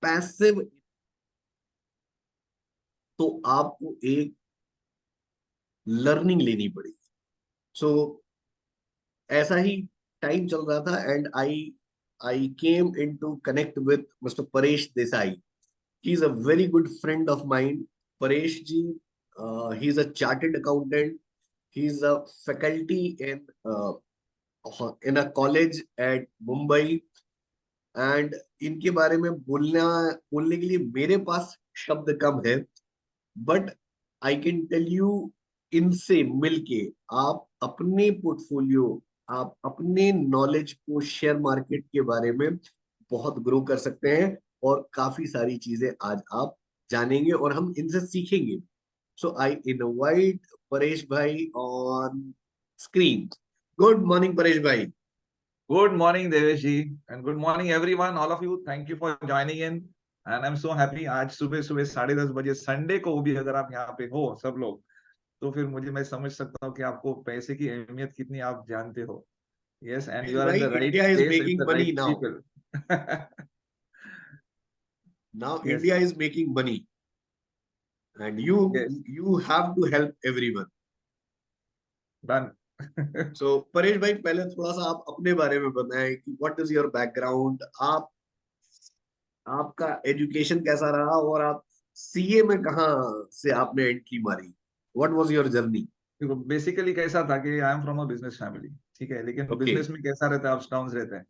Passive, तो आपको एक लर्निंग लेनी पड़ेगी। सो ऐसा ही टाइम चल रहा था, and I came in to connect with mister Paresh Desai. He is a very good friend of mind. Paresh ji, he is a chartered accountant. He is a faculty in a college at Mumbai. And इनके बारे में बोलने के लिए मेरे पास शब्द कम है, but I can tell you, इनसे मिलके आप अपने पोर्टफोलियो, आप अपने नॉलेज को शेयर मार्केट के बारे में बहुत ग्रो कर सकते हैं, और काफी सारी चीजें आज आप जानेंगे और हम इनसे सीखेंगे। सो आई इनवाइट परेश भाई on screen. Good morning Paresh भाई। Good morning, Devesh, and good morning, everyone. All of you, thank you for joining in. And I'm so happy. आज सुबह सुबह 10:30 संडे को भी अगर आप यहाँ पे हो सब लोग, तो फिर मैं समझ सकता हूँ कि आपको पैसे की अहमियत कितनी आप जानते हो. Yes, and you Paresh are in भाई, the right India is place with making the money right now. people. Now Yes, India is making money, and you yes, you have to help everyone. done. So Paresh भाई, पहले थोड़ा सा आप अपने बारे में बताएं कि व्हाट इज योर बैकग्राउंड। आपका एजुकेशन कैसा रहा, और आप सीए में कहाँ से आपने एंट्री मारी। What was your journey. देखो बेसिकली कैसा था कि I am from a business family, ठीक है, लेकिन ओके। बिजनेस में कैसा रहता है, अप्स डाउन्स रहते हैं.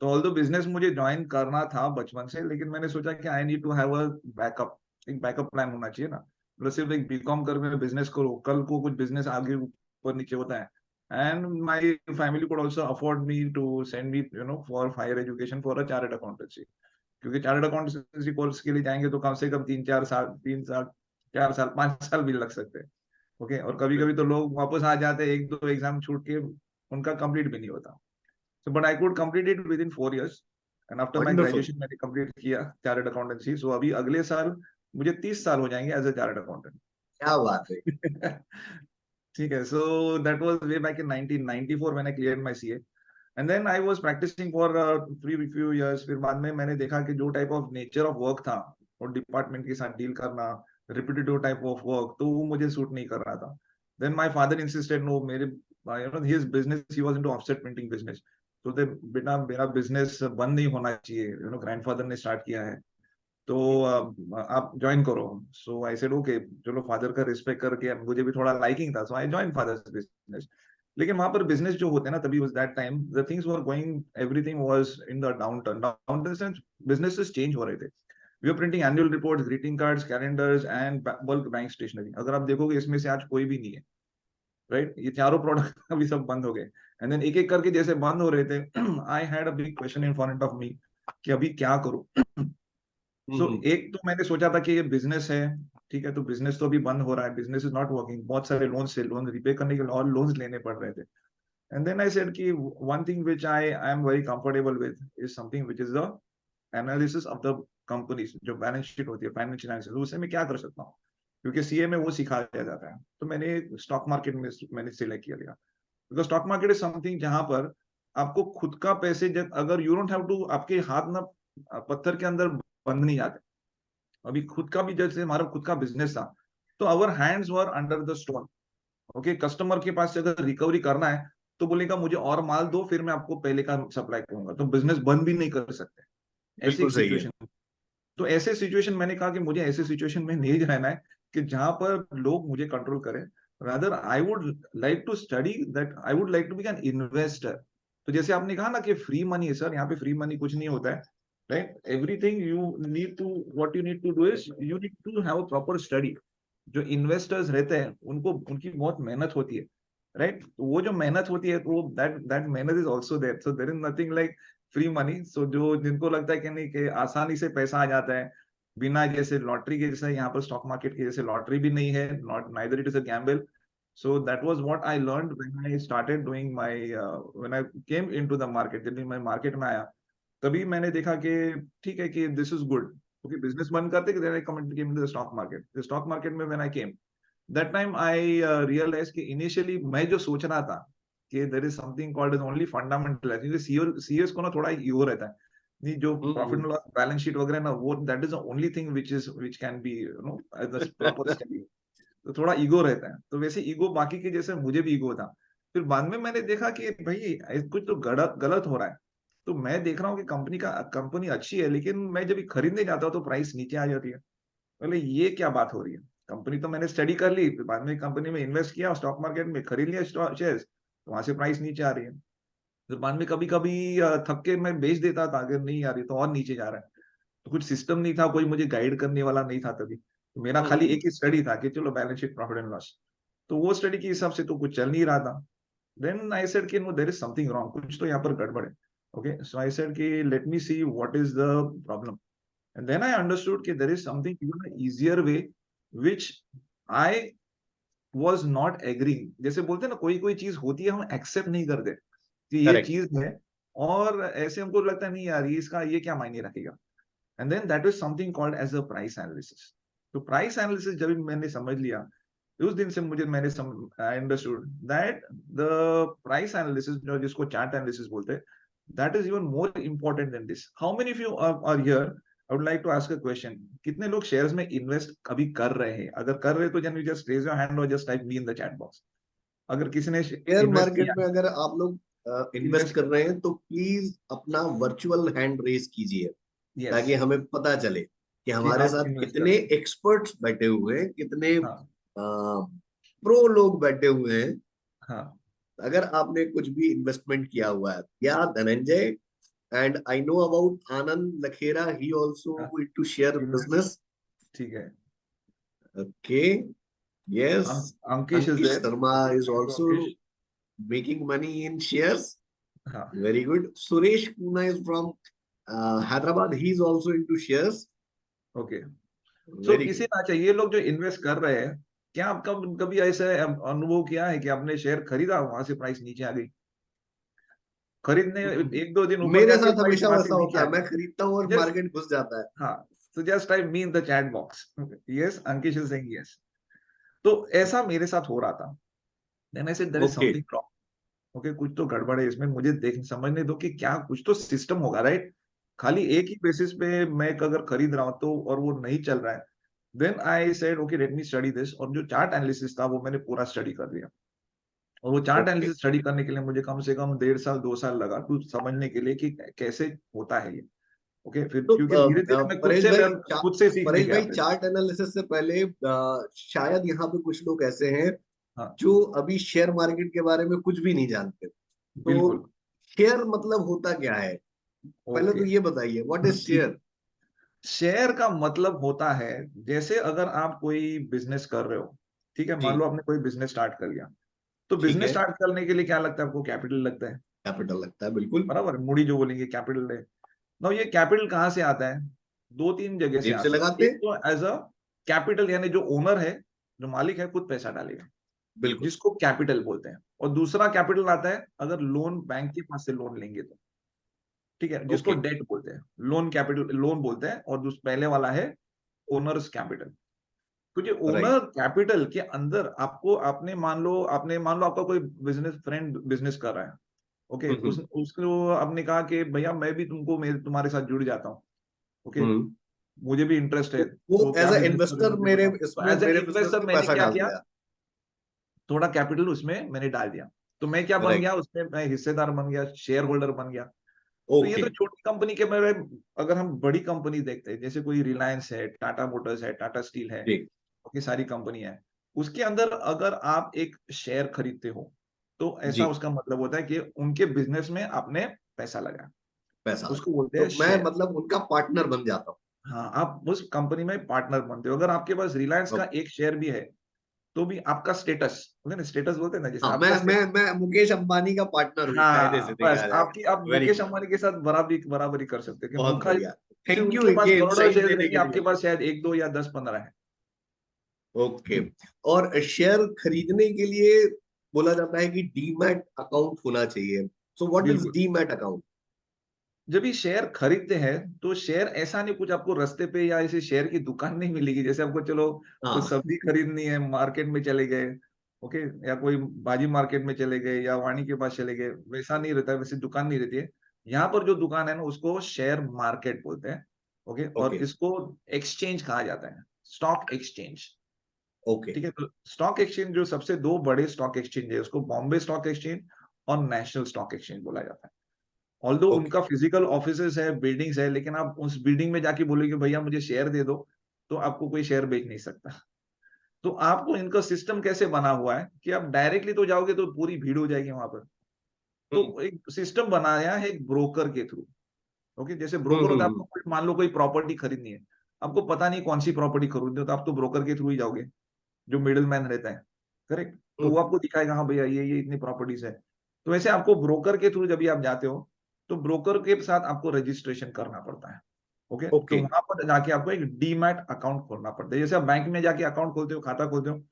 तो ऑल्दो बिजनेस मुझे ज्वाइन करना था बचपन से, लेकिन मैंने सोचा कि I need to have a backup, एक बैकअप प्लान होना चाहिए ना. मतलब सिर्फ एक बीकॉम करके बिजनेस करो, कल को कुछ बिजनेस आगे ऊपर नीचे होता है. And my family could also afford me to send me for higher education for a chartered accountancy. क्योंकि चार्टर्ड अकाउंटेंसी कोर्स के लिए जाएंगे तो कम से कम 3-4 साल, 3 साल, 4 साल, 5 साल भी लग सकते हैं. ओके, और कभी कभी तो लोग वापस आ जाते हैं, एक दो एग्जाम छूट के उनका कंप्लीट भी नहीं होता. So, but I could complete it within 4 years. And after my wonderful. graduation, मैंने complete किया चार्टर्ड अकाउंटेंसी. सो अभी अगले साल मुझे 30 साल हो जाएंगे एज अ चार्टर्ड क्या बात है। अकाउंटेंट. ठीक है. So that was way back in 1994 when I cleared my CA. And then I was practising for few years. फिर बाद में मैंने देखा कि जो type of nature of work था और डिपार्टमेंट के साथ डील करना, रिपीटेटिव टाइप ऑफ वर्क, तो वो मुझे सूट नहीं कर रहा था. Then my father insisted, no मेरे his business, he was into offset printing business. तो दे बेटा मेरा बिजनेस बंद नहीं होना चाहिए, ग्रैंडफादर ने स्टार्ट किया है, तो आप ज्वाइन करो. सो आई सेड ओके, चलो फादर का रिस्पेक्ट करके, मुझे भी थोड़ा लाइकिंग था, so I join father's business. लेकिन वहां पर बिजनेस जो होते हैं ना, तभी was that time the things were going, everything was in the down sense. Businesses change हो रहे थे. We are printing annual reports, greeting cards, calendars and bulk bank stationery. अगर आप देखोगे इसमें से आज कोई भी नहीं है, राइट. ये चारों प्रोडक्ट अभी सब बंद हो गए. एंड देन एक एक करके जैसे बंद हो रहे थे, आई had a big question in front of me कि अभी क्या करूं. सो हम्म। एक तो मैंने सोचा था कि ये बिजनेस है, ठीक है, तो बिजनेस तो अभी बंद हो रहा है, बिजनेस इज नॉट वर्किंग, बहुत सारे लोन रिपे करने के लिए और लोन्स लेने पड़ रहे थे. एंड देन आई सेड कि one thing which I am very comfortable with is something which is the analysis of the companies. जो बैलेंस शीट होती है, फाइनेंशियल एनालिसिस, उससे मैं क्या कर सकता हूँ, क्योंकि सीए में वो सिखाया जाता है. तो मैंने स्टॉक मार्केट में मैंने सिलेक्ट किया गया. Because stock market is something जहां पर आपको खुद का पैसे, जब अगर यू डोंट हैव टू, आपके हाथ ना पत्थर के अंदर बंद नहीं जाते. अभी खुद का भी जैसे हमारा खुद का बिजनेस था, तो our hands were under the stone. Okay, customer के पास से अगर रिकवरी करना है तो बोलेगा मुझे और माल दो, फिर मैं आपको पहले का सप्लाई करूंगा, तो बिजनेस बंद भी नहीं कर सकते. ऐसी बिल्कुल एक सही है। सिचुएशन. तो ऐसे सिचुएशन मैंने कहा कि मुझे ऐसे सिचुएशन में नहीं रहना है कि जहां पर लोग मुझे कंट्रोल करें. Rather I would like to study that, I would like to be an investor. तो जैसे आपने कहा ना कि फ्री मनी है, सर यहाँ पे फ्री मनी कुछ नहीं होता है, right. Everything you need to, what you need to do is you need to have a proper study. जो इन्वेस्टर्स रहते हैं उनको, उनकी बहुत मेहनत होती है, राइट. तो वो जो मेहनत होती है, तो दैट दैट मेहनत is also there. So there is nothing like free money. So जो जिनको लगता है कि नहीं कि आसानी से पैसा आ जाता है, बिना जैसे लॉटरी के, जैसे यहाँ पर स्टॉक मार्केट के जैसे लॉटरी भी नहीं है, not neither it is a gamble. So that was what I learned when I started doing my, when I came into the market. जब भी मैं मार्केट में आया, तभी मैंने देखा कि ठीक है कि this is good. Okay, business बंद करते कि then I came into the stock market. The stock market में when I came, that time I realise कि इनिशियली मैं जो सोच रहा था कि there is something called as only fundamental, क्योंकि सीईओ सीएस को ना थोड़ा ईगो रहता है. नहीं, जो profit hmm. And loss balance sheet वगैरह ना, वो that is the only thing which can be as proper study. तो थोड़ा ईगो रहता है, तो वैसे ईगो बाकी के जैसे मुझे भी ईगो था। फिर बाद में मैंने देखा कि भाई कुछ तो गलत गलत हो रहा है। तो मैं देख रहा हूँ कि कंपनी अच्छी है, लेकिन मैं जब खरीदने जाता हूँ तो प्राइस नीचे आ जाती है। बोले ये क्या बात हो रही है? कंपनी तो मैंने स्टडी कर ली, फिर बाद में कंपनी में इन्वेस्ट किया, स्टॉक मार्केट में खरीद लिया शेयर्स, तो वहां से प्राइस नीचे आ रही है। फिर बाद में कभी कभी थक के मैं बेच देता था, अगर नहीं आ रही तो और नीचे जा रहा है। तो कुछ सिस्टम नहीं था, कोई मुझे गाइड करने वाला नहीं था तभी। तो मेरा खाली एक हम्म। ही स्टडी था कि चलो balance sheet profit and loss. तो वो स्टडी के हिसाब से तो कुछ चल नहीं रहा था। देन आई सेड कि no, there is something wrong, कुछ तो यहाँ पर गड़बड़ है। ओके, सो आई सेड कि let me see what is the problem. And then I understood कि there is something even easier way which I was not agreeing. जैसे बोलते हैं ना, कोई कोई चीज होती है हम एक्सेप्ट नहीं करते कि ये करेक्ट। चीज है, और ऐसे हमको लगता है नहीं यार, ये इसका ये क्या मायने रखेगा। And then that is something called as a price analysis. तो प्राइस एनालिसिस जब मैंने समझ लिया, उस दिन से मुझे मैंने I understood that the price analysis, जो जिसको चार्ट एनालिसिस बोलते हैं, that is even more important than this. How many of you are here, I would like to ask a question, कितने लोग शेयर्स में इन्वेस्ट कभी कर रहे हैं? अगर कर रहे हैं तो जन जस्ट रेज योर हैंड और just type me in the chat box. अगर किसी ने शेयर इन्वेस्ट मार्केट किया में अगर आप लोग इन्वेस्ट इन्वेस्ट कर कर रहे हैं तो प्लीज अपना वर्चुअल हैंड रेज कीजिए, यस, ताकि हमें पता चले कि कि हमारे आप साथ इन्वेस्ट कर कितने रहे हैं। एक्सपर्ट्स बैठे हुए हैं, कितने हाँ, प्रो लोग बैठे हुए हैं। हाँ, अगर आपने कुछ भी इन्वेस्टमेंट किया हुआ है, या Dhananjay, and I know about Anand Lakhera, he हाँ, also to share invest, business. ठीक है। Okay, yes. Ankish is Ankish there, Sharma is welcome to also Ankish. making money in shares. हाँ, Very good. Suresh Kuna is from Hyderabad. He is also into shares. Okay. So Very इसी good. तरह चाहिए लोग जो invest कर रहे हैं, क्या आपका कभी ऐसा अनुभव किया है कि आपने शेयर खरीदा, वहां से प्राइस नीचे आ गई, खरीदने एक दो दिन ऊपर मेरे जाती है, साथ प्राइस हमेशा वहां से वैसा नीचे होता आ है, मैं गई। खरीदता हूँ और जस्ट, मार्केट घुस जाता है। हाँ, so just type me in the chat box, yes, Ankish is saying yes. तो ऐसा मेरे साथ हो रहा था। Then I said there is okay. Something wrong. Okay, कुछ तो गड़बड़ है इसमें, मुझे देख समझने दो कि क्या, कुछ तो सिस्टम होगा, राइट? खाली एक ही बेसिस पे मैं अगर खरीद रहा हूँ तो, और वो नहीं चल रहा है, then I said okay let me study this. और जो चार्ट एनालिसिस था वो मैंने पूरा स्टडी कर लिया। और वो चार्ट ओके। एनालिसिस स्टडी करने के लिए मुझे कम से कम 1.5 साल 2 साल लगा कुछ समझने के लिए कि कैसे होता है ये। ओके, फिर तो क्योंकि धीरे धीरे मैं खुद परेश से भाई, खुद से सीखने परेश गया भाई, फिर। चार्ट एनालिसिस से पहले शायद यहाँ पे कुछ लोग ऐसे हैं हाँ, जो अभी शेयर मार्केट के बारे में कुछ भी नहीं जानते। तो बिल्कुल। शेयर मतलब होता क्या है? पहले तो ओके, ये बताइए, व्हाट इज ठीक है। शेयर? शेयर का मतलब होता है, जैसे अगर आप कोई बिजनेस कर रहे हो, ठीक है, मान जी। लो आपने कोई बिजनेस स्टार्ट कर लिया। तो ठीक बिजनेस है। स्टार्ट करने के लिए क्या लगता है आपको? कैपिटल लगता है, कैपिटल लगता है, बिल्कुल। बराबर, मुड़ी जो बोलेंगे कैपिटल है। ना, ये कैपिटल कहाँ से आता है? दो तीन जगह से जेब से आता है। लगाते एक हैं। तो एज अ कैपिटल, यानी जो ओनर है, जो मालिक है, खुद पैसा डालेगा, बिल्कुल। जिसको कैपिटल बोलते हैं। और दूसरा कैपिटल आता है अगर लोन, बैंक के पास से लोन लेंगे तो, ठीक है, जिसको ओके। डेट बोलते हैं, लोन कैपिटल, लोन बोलते हैं। और पहले वाला है ओनर्स कैपिटल। तो ये राइट। ओनर कैपिटल के अंदर आपको, आपने मान लो आपका कोई बिजनेस फ्रेंड बिजनेस कर रहा है। ओके, हम्म। उसको आपने कहा कि भैया मैं भी मेरे तुम्हारे साथ जुड़ जाता हूँ। ओके, हम्म। मुझे भी इंटरेस्ट है, वो तो क्या एज अ बिजनेस करें इन्वेस्टर मुझे मेरे बताओ। तो इसमें, एज एन मेरे बिजनेस इन्वेस्टर में मैंने पैसा क्या डाल किया, दिया। थोड़ा कैपिटल उसमें मैंने डाल दिया। तो मैं क्या बन राइट। गया उसमें? मैं हिस्सेदार बन गया, शेयर होल्डर बन गया। तो ये ओके। तो छोटी कंपनी के मेरे, अगर हम बड़ी कंपनी देखते हैं, जैसे कोई रिलायंस है, टाटा मोटर्स है, टाटा स्टील है, जी। ये सारी कंपनी है, उसके अंदर अगर आप एक शेयर खरीदते हो, तो ऐसा जी। उसका मतलब होता है कि उनके बिजनेस में आपने पैसा लगाया, पैसा उसको लगा बोलते हैं तो मैं शेयर। मतलब उनका पार्टनर बन जाता हूँ। हाँ, आप उस कंपनी में पार्टनर बनते हो। अगर आपके पास रिलायंस का ओके। एक शेयर भी है, तो भी आपका स्टेटस, बोलते हैं ना, स्टेटस बोलते हैं ना, जैसे हाँ, आपका मैं मुकेश अंबानी का पार्टनर हूँ, कायदे से हाँ, बस देखा जाए। आपकी, आप वेरी मुकेश गुड। अंबानी के साथ बराबरी बराबरी कर सकते हैं कि बहुत उनका, बढ़िया। क्योंकि थैंक यू उनके पास ये करोड़ों इनसाइट शेयर देने नहीं, के आपके लिए। पास शायद एक दो या 10-15 है। ओके। और शेयर खरीदने के लिए बोला जाता है कि डीमैट अकाउंट होना चाहिए। सो व्हाट इज बिल्कुल। Demat account? जब ये शेयर खरीदते हैं, तो शेयर ऐसा नहीं कुछ आपको रास्ते पे या ऐसे शेयर की दुकान नहीं मिलेगी, जैसे आपको चलो कुछ हाँ। सब्जी खरीदनी है, मार्केट में चले गए, ओके, या कोई भाजी मार्केट में चले गए, या वाणी के पास चले गए, वैसा नहीं रहता है, वैसे दुकान नहीं रहती है। यहाँ पर जो दुकान है ना उसको शेयर मार्केट बोलते हैं। ओके, और ओके इसको एक्सचेंज कहा जाता है, स्टॉक एक्सचेंज। ओके। ठीक है, तो स्टॉक एक्सचेंज जो सबसे दो बड़े स्टॉक एक्सचेंज है उसको बॉम्बे स्टॉक एक्सचेंज और नेशनल स्टॉक एक्सचेंज बोला जाता है। Although okay. उनका फिजिकल ऑफिसेस है, बिल्डिंग्स है, लेकिन आप उस बिल्डिंग में जाके बोलोगे भैया मुझे शेयर दे दो, तो आपको कोई शेयर बेच नहीं सकता। तो आपको इनका सिस्टम कैसे बना हुआ है कि आप डायरेक्टली तो जाओगे तो पूरी भीड़ हो जाएगी वहां पर। हम्म तो एक सिस्टम बनाया है एक ब्रोकर के थ्रू। ओके, जैसे ब्रोकर होता है, हम्म। आपको मान लो कोई प्रॉपर्टी खरीदनी है, आपको पता नहीं कौन सी प्रॉपर्टी खरीदनी हो, तो आप तो ब्रोकर के थ्रू ही जाओगे, जो मिडिल मैन रहता है। करेक्ट, तो वो हम्म, आपको दिखाएगा हाँ भैया ये इतनी प्रॉपर्टीज है। तो वैसे आपको ब्रोकर के थ्रू जब भी आप जाते हो तो ब्रोकर के साथ आपको रजिस्ट्रेशन करना पड़ता है। ओके, तो ओके वहां पर जाके आपको एक डीमैट अकाउंट खोलना पड़ता है। जैसे आप बैंक में जाके अकाउंट खोलते हो, खाता खोलते हो,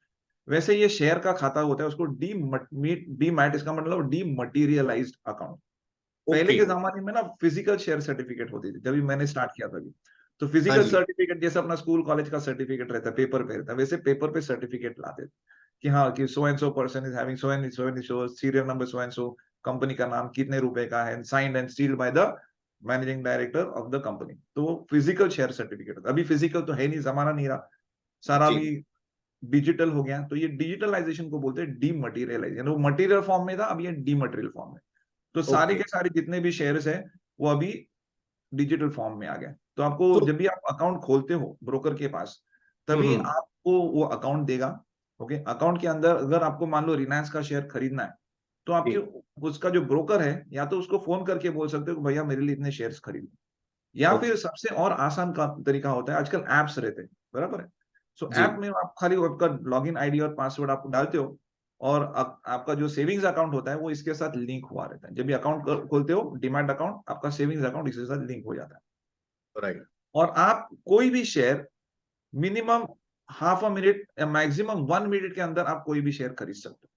वैसे ये शेयर का खाता होता है, उसको डीमैट, इसका मतलब डीमटेरियलाइज्ड अकाउंट। पहले ओके। के जमाने में ना फिजिकल शेयर सर्टिफिकेट होती थी, जब मैंने स्टार्ट किया था। तो हाँ फिजिकल जी। सर्टिफिकेट जैसे अपना स्कूल कॉलेज का सर्टिफिकेट रहता है, पेपर पे रहता है, वैसे पेपर पे सर्टिफिकेट लाते थे कि हाँ कि so and so person is having so and so serial number so and so, company का नाम कितने रुपए का है, signed and sealed by the managing director of the company. तो वो फिजिकल शेयर सर्टिफिकेट होता है। अभी फिजिकल तो है नहीं, जमाना नहीं रहा, सारा जी। भी डिजिटल हो गया। तो ये डिजिटलाइजेशन को बोलते हैं डीमटेरियलाइजेशन। वो मटेरियल फॉर्म में था, अब ये डीमटेरियल फॉर्म में। तो सारे ओके। के सारे जितने भी शेयर्स है वो अभी डिजिटल फॉर्म में आ गया। तो आपको तो जब भी आप अकाउंट खोलते हो ब्रोकर के पास, तभी हम्म। आपको वो अकाउंट देगा। ओके, अकाउंट के अंदर अगर आपको मान लो रिलायंस का शेयर खरीदना है, तो आपके जी। उसका जो ब्रोकर है या तो उसको फोन करके बोल सकते हो कि भैया मेरे लिए इतने शेयर्स खरीदो, या ओके। फिर सबसे और आसान का तरीका होता है, आजकल एप्स रहते हैं, बराबर है। सो जी। ऐप में आप खाली आपका लॉगिन आईडी और पासवर्ड आप डालते हो, और आपका जो सेविंग्स अकाउंट होता है वो इसके साथ लिंक हुआ रहता है। जब भी अकाउंट खोलते हो डिमैट अकाउंट, आपका सेविंग्स अकाउंट इसके साथ लिंक हो जाता है। राइट। और आप कोई भी share minimum half a minute या मैक्सिमम 1 मिनट के अंदर आप कोई भी शेयर खरीद सकते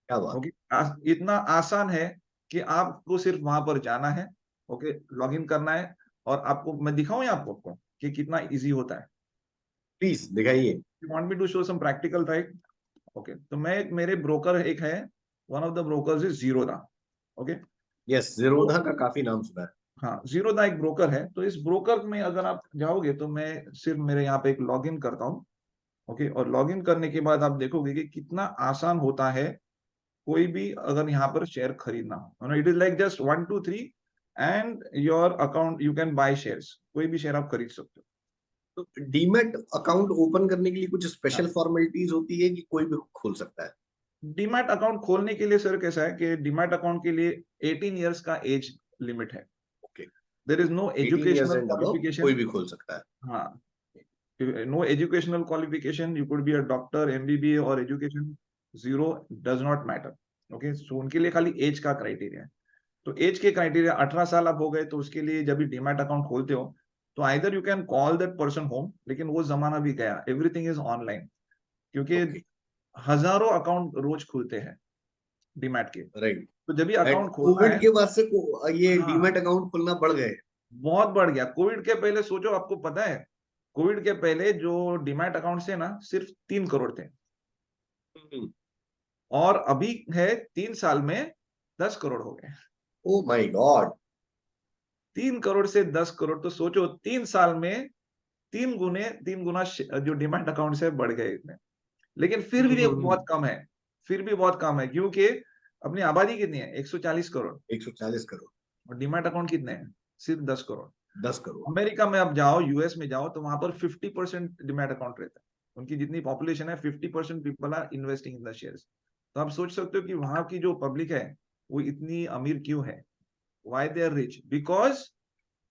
क्या हो। बात ओके, इतना आसान है कि आपको सिर्फ वहां पर जाना है, ओके, लॉगिन करना है, और आपको मैं दिखाऊं या आपको कि कितना इजी होता है। प्लीज दिखाइए। You want me to show some practical, right? Okay, तो मैं मेरे ब्रोकर एक है, one of the brokers is Zerodha. Okay, yes, तो जीरोधा का काफी नाम सुना है। हाँ, जीरोधा एक ब्रोकर है। तो इस ब्रोकर में अगर आप जाओगे तो मैं सिर्फ मेरे यहाँ पे एक लॉगिन करता हूँ। ओके, और लॉगिन करने के बाद आप देखोगे कि कितना आसान होता है कोई भी अगर यहाँ पर शेयर खरीदना हो। It is like just 1 2 3 and your account you can by shares, कोई भी शेयर आप खरीद सकते तो डीमैट अकाउंट ओपन करने के लिए कुछ हो। स्पेशल फॉर्मेलिटीज होती है कि कोई भी खोल सकता है? डीमैट अकाउंट खोलने के लिए सर कैसा है कि डीमैट अकाउंट के लिए 18 इयर्स का एज लिमिट है। Okay. There is no 18 years educational and above कोई क्वालिफिकेशन। भी खोल सकता है? हाँ, no educational qualification, you could be a doctor, MBBA और education zero, does not matter. Okay, so उनके लिए खाली एज का क्राइटेरिया है। तो एज के क्राइटेरिया 18 साल आप हो गए तो उसके लिए जब भी डीमैट अकाउंट खोलते हो तो either you can call that person home, लेकिन वो जमाना भी गया, एवरीथिंग इज ऑनलाइन। क्योंकि ओके। हजारों अकाउंट रोज खुलते हैं डीमैट के। राइट। तो जब भी एंड अकाउंट खोलना कोविड है, के बाद से ये हाँ, डीमैट अकाउंट खोलना बढ़ गए। बहुत बढ़ गया। कोविड के पहले सोचो, आपको पता है कोविड के पहले जो डीमैट अकाउंट से ना सिर्फ 3 करोड़ थे, हम्म। और अभी है 3 साल में 10 करोड़ हो गए। Oh my God. 3 करोड़ से 10 करोड़, तो सोचो 3 साल में 3 गुना जो डीमैट अकाउंट से बढ़ गए इतने। लेकिन फिर भी ये बहुत हम्म। कम है, फिर भी बहुत कम है, क्योंकि अपनी आबादी कितनी है, 140 करोड़, 140 करोड़। और डीमैट अकाउंट कितने हैं, सिर्फ 10 करोड़। 10 करोड़। अमेरिका में आप जाओ, यूएस में जाओ, तो वहां पर 50% डिमैट अकाउंट रहता है। उनकी जितनी पॉपुलेशन है 50% people are investing in the shares. तो आप सोच सकते हो कि वहां की जो पब्लिक है वो इतनी अमीर क्यों है, why they are rich, because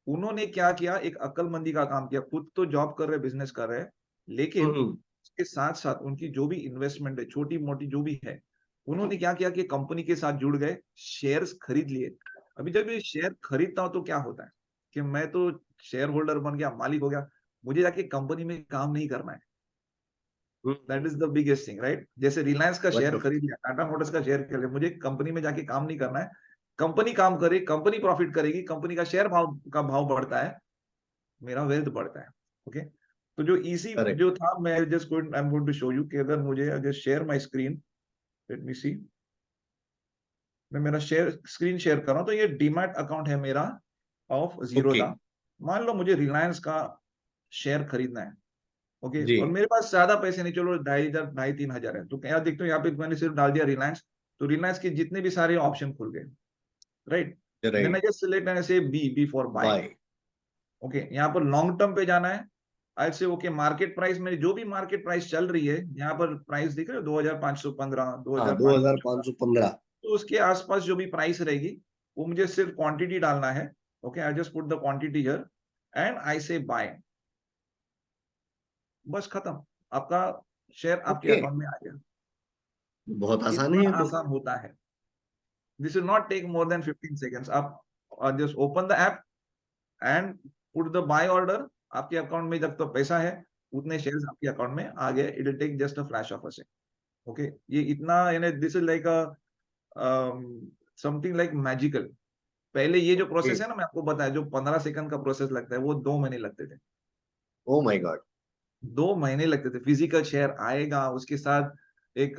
उन्होंने क्या किया, एक अक्लमंदी का काम किया। खुद तो जॉब कर रहे, बिजनेस कर रहे, लेकिन हम्म। उसके साथ साथ उनकी जो भी इन्वेस्टमेंट है, छोटी मोटी जो भी है, उन्होंने क्या किया कि कंपनी के साथ जुड़ गए, शेयर्स खरीद लिए। अभी जब ये शेयर खरीदता हूं तो क्या होता है कि मैं तो शेयर होल्डर बन गया, मालिक हो गया, मुझे जाके कंपनी में काम नहीं करना है। That is the biggest thing, right? जैसे रिलायंस का शेयर वंडरफुल। खरीद लिया, टाटा मोटर्स का शेयर खरीद लिया, मुझे कंपनी में जाके काम नहीं करना है। कंपनी काम करे, कंपनी प्रॉफिट करेगी, कंपनी का शेयर भाव बढ़ता है, मेरा वेल्थ बढ़ता है। ओके, तो जो इजी करेक्ट। जो था, मैं just I am going to show you कि अगर मुझे अगर share my screen, let me see. मैं मेरा स्क्रीन शेयर कर रहा हूँ, तो ये डीमैट अकाउंट है मेरा ऑफ ओके। जीरोधा। मान लो मुझे रिलायंस का शेयर खरीदना है, ओके, जी। और मेरे पास ज्यादा पैसे नहीं, चलो 2,500 2,500 3,000 है, तो यहाँ देखते हो, यहाँ पे मैंने सिर्फ डाल दिया रिलायंस, तो रिलायंस के जितने भी सारे ऑप्शन खुल गए, right. Then I right. Just select and say B for buy. Buy. Okay, यहाँ पर लॉन्ग टर्म पे जाना है। आज से ओके, मार्केट प्राइस में जो भी मार्केट प्राइस चल रही है, यहाँ पर प्राइस दिख रहे हो 2,515, हाँ, 2,514, 2515। तो उसके आसपास जो भी प्राइस रहेगी, वो मुझे सिर्फ क्वांटिटी डालना है। Okay, I just put the quantity here and I से बाय। बस खत्म, आपका शेयर आपके ओके, अकाउंट में आ गया। बहुत आसान है इतना ये तो। आसान होता है। This will not take more than 15 seconds. आप just open the app and put the buy order. आपके अकाउंट में जब तो पैसा है, उतने शेयर्स आपके अकाउंट में आ गए। It will take just a flash of a second. Okay, ये इतना, यानी this is like a something like magical. पहले ये जो ओके। प्रोसेस है ना, मैं आपको बताया, जो 15 सेकंड का प्रोसेस लगता है, वो 2 महीने लगते थे। Oh my God. 2 महीने लगते थे। फिजिकल शेयर आएगा, उसके साथ एक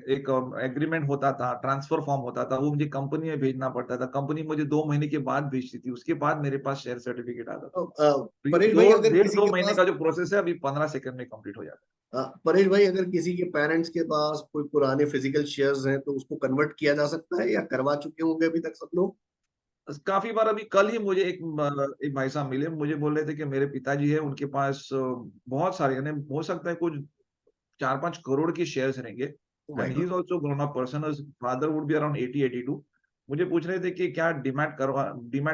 एक एग्रीमेंट होता था, ट्रांसफर फॉर्म होता था, वो मुझे कंपनी में भेजना पड़ता था, कंपनी मुझे 2 महीने के बाद भेजती थी, उसके बाद मेरे पास शेयर सर्टिफिकेट आता था। तो, तो ये परेश भाई दो अगर डेढ़ किसी दो के महीने पास का जो प्रोसेस है, अभी 15 सेकंड में कंप्लीट हो जाता परेश भाई अगर किसी के पेरेंट्स के पास कोई पुराने फिजिकल शेयर्स हैं तो उसको कन्वर्ट किया जा सकता है, या करवा चुके होंगे अभी तक सब लोग? है। काफी बार, अभी कल ही मुझे एक भाई साहब मिले, मुझे बोल रहे थे कि मेरे पिताजी है, उनके पास बहुत सारे, यानी हो सकता है कुछ 4-5 करोड़ की शेयर्स रहेंगे। Oh my and he God. Is also grown up person, father would be around 80-82। मुझे पूछ रहे थे कि क्या डीमैट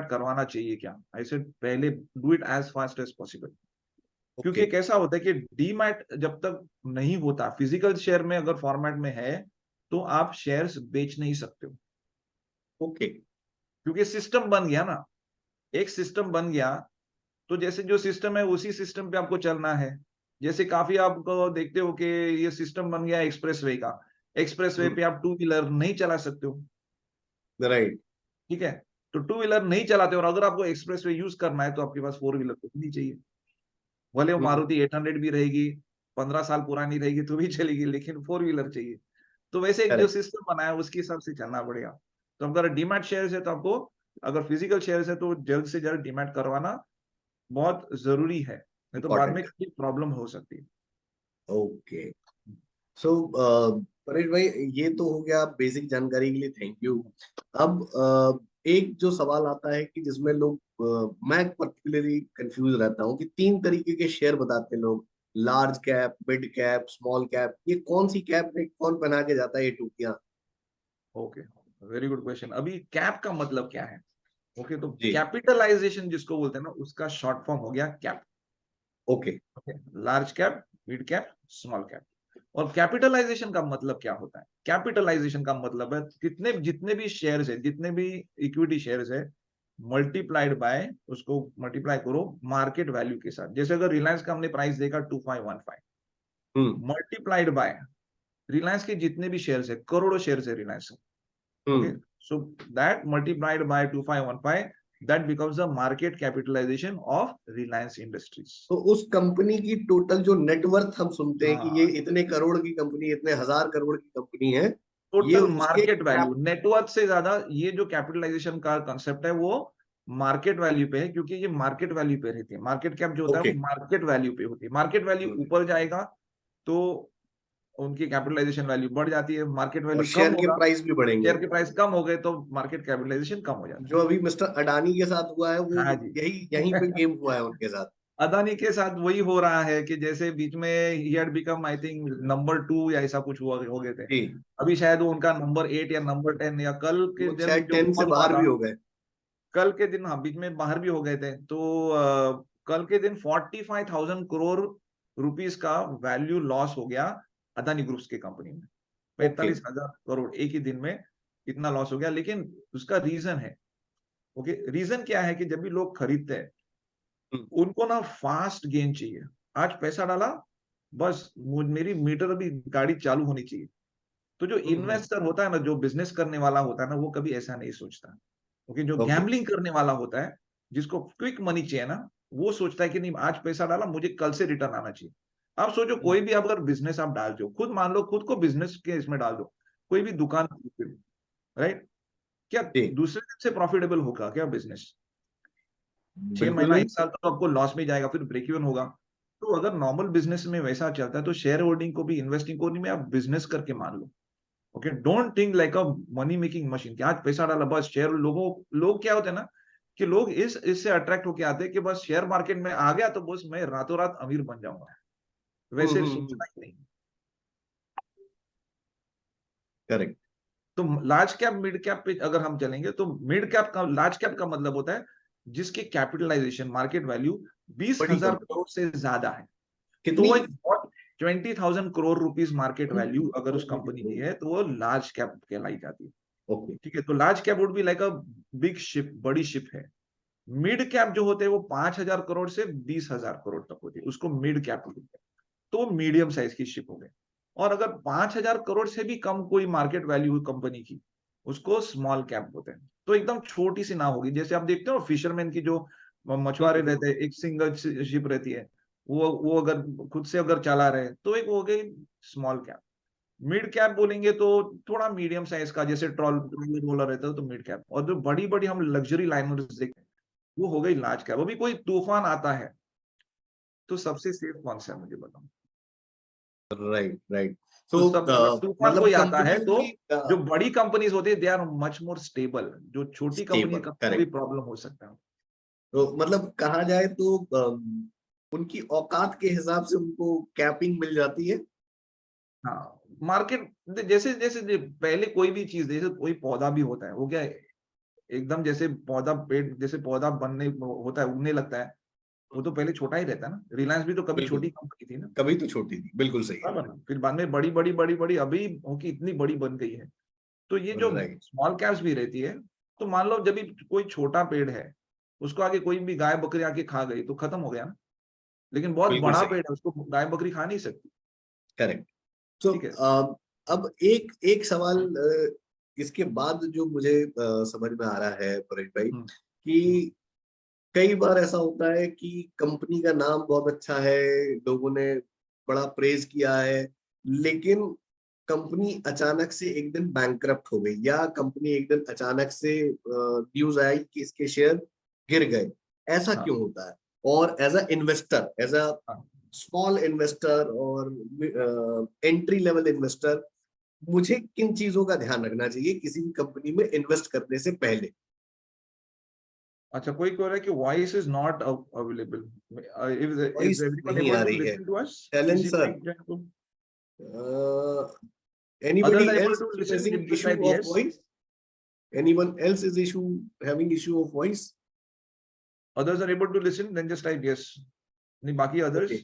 करवाना चाहिए क्या। आई सेड पहले do it as fast as possible. Okay. क्योंकि कैसा होता है कि डीमैट जब तक नहीं होता, फिजिकल शेयर में अगर फॉर्मेट में है, तो आप शेयर्स बेच नहीं सकते हो। ओके। क्योंकि सिस्टम बन गया ना, एक सिस्टम बन गया, तो जैसे जो सिस्टम है उसी सिस्टम पे आपको चलना है। जैसे काफी आपको देखते हो कि ये सिस्टम बन गया एक्सप्रेसवे का, एक्सप्रेसवे पे आप टू व्हीलर नहीं चला सकते हो, राइट। ठीक है। तो टू व्हीलर नहीं चलाते, और अगर आपको एक्सप्रेसवे यूज करना है, तो आपके पास फोर व्हीलर तो नहीं चाहिए। भले वो मारुति 800 भी रहेगी, 15 साल पुरानी रहेगी तो भी चलेगी, लेकिन फोर व्हीलर चाहिए। तो वैसे एक जो करेक्ट। सिस्टम बना है, उसके हिसाब से चलना पड़ेगा। तो अगर डीमैट शेयर है, तो आपको, अगर फिजिकल शेयर है, तो जल्द से जल्द डीमैट करवाना बहुत जरूरी है, नहीं तो बाद में इम्पोर्टेंट। प्रॉब्लम हो सकती है। ओके। सो परेश भाई, ये तो हो गया बेसिक जानकारी के लिए, थैंक यू। अब एक जो सवाल आता है कि जिसमें लोग मैं पर्टिकुलरली कंफ्यूज रहता हूँ कि तीन तरीके के शेयर बताते हैं लोग: large cap, mid cap, small cap. ये कौन सी कैप में कौन पहना के जाता है ये टोपियां? Okay, very good question. अभी कैप का मतलब क्या है? ओके, तो जी। कैपिटलाइजेशन जिसको बोलते हैं ना, उसका शॉर्ट फॉर्म हो गया cap. Okay. Okay, large cap, mid cap, small cap. और कैपिटलाइजेशन का मतलब क्या होता है? कैपिटलाइजेशन का मतलब है कितने, जितने भी शेयर्स है, जितने भी इक्विटी शेयर्स है, मल्टीप्लाइड बाय, उसको मल्टीप्लाई करो मार्केट वैल्यू के साथ। जैसे अगर रिलायंस का हमने प्राइस देखा 2515, हम्म। मल्टीप्लाइड बाय रिलायंस के जितने भी शेयर्स है, करोड़ों शेयर्स है Reliance. Okay, hmm. so that multiplied by 2515, that becomes the market capitalization of Reliance Industries. तो उस कंपनी की टोटल जो नेटवर्थ हम सुनते हैं कि ये हाँ, इतने करोड़ की कंपनी, इतने हजार करोड़ की कंपनी है, ये टोटल उसके मार्केट वैल्यू, कैप। नेटवर्थ से ज्यादा ये जो कैपिटलाइजेशन का कंसेप्ट है, वो मार्केट वैल्यू पे है, क्योंकि ये मार्केट वैल्यू पे रहती है। मार्केट कैप जो होता है, ओके। वो मार्केट वैल्यू पे होती है। मार्केट वैल्यू ऊपर जाएगा, तो उनकी कैपिटलाइजेशन वैल्यू बढ़ जाती है। मार्केट और वैल्यू कम शेयर के होगा, प्राइस भी बढ़ेंगे। शेयर के प्राइस कम हो गए, तो मार्केट कैपिटलाइजेशन कम हो जाता है। जो अभी मिस्टर अडानी के साथ हुआ है, वो हाँ जी। यही यहीं पे गेम हुआ है उनके साथ। अदानी के साथ वही हो रहा है कि जैसे बीच में he had become, I think, number 2 या ऐसा कुछ हुआ, हो गए थे। जी। अभी शायद वो उनका नंबर 8 या नंबर 10, या कल के वो दिन शायद जो 10 से फॉल हुआ बाहर था, भी हो गए। कल के दिन, हाँ, बीच में बाहर भी हो गए थे। तो कल के दिन 45,000 करोड़ रुपीस का वैल्यू लॉस हो गया अदानी ग्रुप्स के कंपनी में। ओके। 45,000 करोड़ एक ही दिन में इतना लॉस हो गया। लेकिन उसका रीजन है, ओके, रीजन क्या है कि जब भी लोग खरीदते हैं, हम्म। उनको ना फास्ट गेन चाहिए। आज पैसा डाला, बस मेरी मीटर अभी गाड़ी चालू होनी चाहिए। तो जो हम्म। इन्वेस्टर होता है ना, जो बिजनेस करने वाला होता है ना, वो कभी ऐसा नहीं सोचता। क्योंकि जो ओके। गैम्बलिंग करने वाला होता है, जिसको क्विक मनी चाहिए ना, वो सोचता है कि नहीं, आज पैसा डाला, मुझे कल से रिटर्न आना चाहिए। आप सोचो, कोई भी अगर बिजनेस आप डालते हो, खुद मान लो खुद को बिजनेस के इसमें डाल दो, कोई भी दुकान, राइट? क्या जी, दूसरे दिन से प्रॉफिटेबल होगा क्या बिजनेस? 6 बिल्कुल महीना नहीं। 1 साल तो आपको लॉस में जाएगा, फिर ब्रेक इवन होगा। तो अगर नॉर्मल बिजनेस में वैसा चलता है, तो शेयर होल्डिंग को भी, इन्वेस्टिंग को नहीं, आप बिजनेस करके मान लो। Okay, don't think like a money making machine कि आज पैसा डाला बस शेयर। लोग क्या होते हैं ना, कि लोग इससे अट्रैक्ट होके आते हैं कि बस शेयर मार्केट में आ गया तो बस मैं रातों रात अमीर बन जाऊंगा। वैसे सोचना ही नहीं। करेक्ट। तो लार्ज कैप मिड कैप पे अगर हम चलेंगे, तो मिड कैप का, लार्ज कैप का मतलब होता है जिसकी कैपिटलाइजेशन, मार्केट वैल्यू बीस बड़ी हजार कंपनी करोड़ से ज्यादा है। तो कितनी? वो 20,000 करोड़ रुपीज मार्केट वैल्यू अगर उस कंपनी की है, तो वो लार्ज कैप कहलाई जाती है। ओके। ठीक है, तो large cap would be like a big ship, बड़ी शिप है। मिड कैप जो होते हैं वो 5,000 करोड़ से 20,000 करोड़ तक होती है, उसको मिड कैप बोलते हैं। तो मीडियम साइज की शिप हो गए। और अगर 5,000 करोड़ से भी कम कोई मार्केट वैल्यू हुई कंपनी की, उसको स्मॉल कैप बोलते हैं। तो एकदम छोटी सी नाव होगी, जैसे आप देखते हो फिशरमैन की जो मछुआरे रहते हैं, एक सिंगल शिप रहती है, वो अगर खुद से अगर चला रहे, तो एक हो गई स्मॉल कैप। मिड कैप बोलेंगे तो थोड़ा मीडियम साइज का, जैसे ट्रॉलर रोलर रहता है, तो मिड कैप। और जो बड़ी बड़ी हम लग्जरी लाइनर्स देखते हैं, वो हो गई लार्ज कैप। अभी कोई तूफान आता है तो सबसे सेफ कौन सा है, मुझे बताओ। Right, right. तो सो सब अगर तूफान मतलब कोई आता है, कंपनीज तो भी जो बड़ी कंपनीज होती है, they are much more stable. जो छोटी कंपनी स्टेबल, का कोई करेक्ट। प्रॉब्लम हो सकता है। तो मतलब कहा जाए तो उनकी औकात के हिसाब से उनको कैपिंग मिल जाती है। हाँ, मार्केट जैसे जैसे पहले कोई भी चीज, जैसे कोई पौधा भी होता है, वो क्या है, एकदम जैसे पौधा, पेड़ जैसे पौधा बनने होता है, उगने लगता है, वो तो पहले छोटा ही रहता है ना। रिलायंस भी तो कभी बिल्कुल, छोटी कंपनी थी ना। कभी तो छोटी थी, बिल्कुल सही है। बराबर ना? फिर बाद में बड़ी बड़ी बड़ी बड़ी अभी होके इतनी बड़ी बन गई है। तो ये जो राइट, स्मॉल कैप्स भी रहती है, तो मान लो जब भी कोई छोटा पेड़ है, उसको आगे कोई भी गाय बकरी आके खा गई तो खत्म हो गया ना। लेकिन बहुत बिल्कुल बड़ा सही, पेड़ है, उसको गाय बकरी खा नहीं सकती। करेक्ट। तो ठीक है। अब एक एक सवाल इसके बाद जो मुझे समझ में आ रहा है परेश भाई, हम्म, हम्म, कि कई बार ऐसा होता है कि कंपनी का नाम बहुत अच्छा है, लोगों ने बड़ा प्रेज किया है, लेकिन कंपनी अचानक से एक दिन बैंकरप्ट हो गई, या कंपनी एक दिन अचानक से न्यूज आई कि इसके शेयर गिर गए। ऐसा हाँ, क्यों होता है? और as a investor, as a हाँ। स्मॉल इन्वेस्टर और एंट्री लेवल इन्वेस्टर, मुझे किन चीजों का ध्यान रखना चाहिए किसी भी कंपनी में इन्वेस्ट करने से पहले? अच्छा, कोई कह रहा है कि voice is not available. Is voice everyone नहीं आ एबल टू रही है। Listen to us? चैलेंज किसी सर। भाई को, Anybody others are able else to is listen, facing just issue type of yes. voice? Anyone else is having issue of voice? Others are able to listen, then just type yes. नहीं, बाकी others, Okay.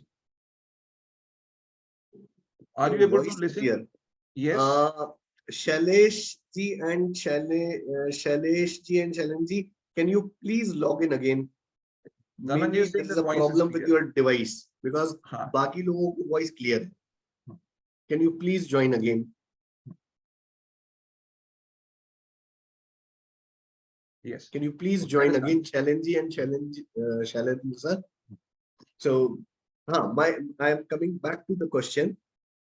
Are No you able to voice listen? clear. Yes. Uh, Shailesh ji and Shailesh ji and Shailen ji, can you please log in again? Dhananjay Maybe there Singh, is that a voice is problem with clear. your device, because हाँ। बाकी लोगों को voice clear है. Can you please join again? Yes. Can you please मैंने join start. again, Shailen ji and Shailen sir? So, I am coming back to the question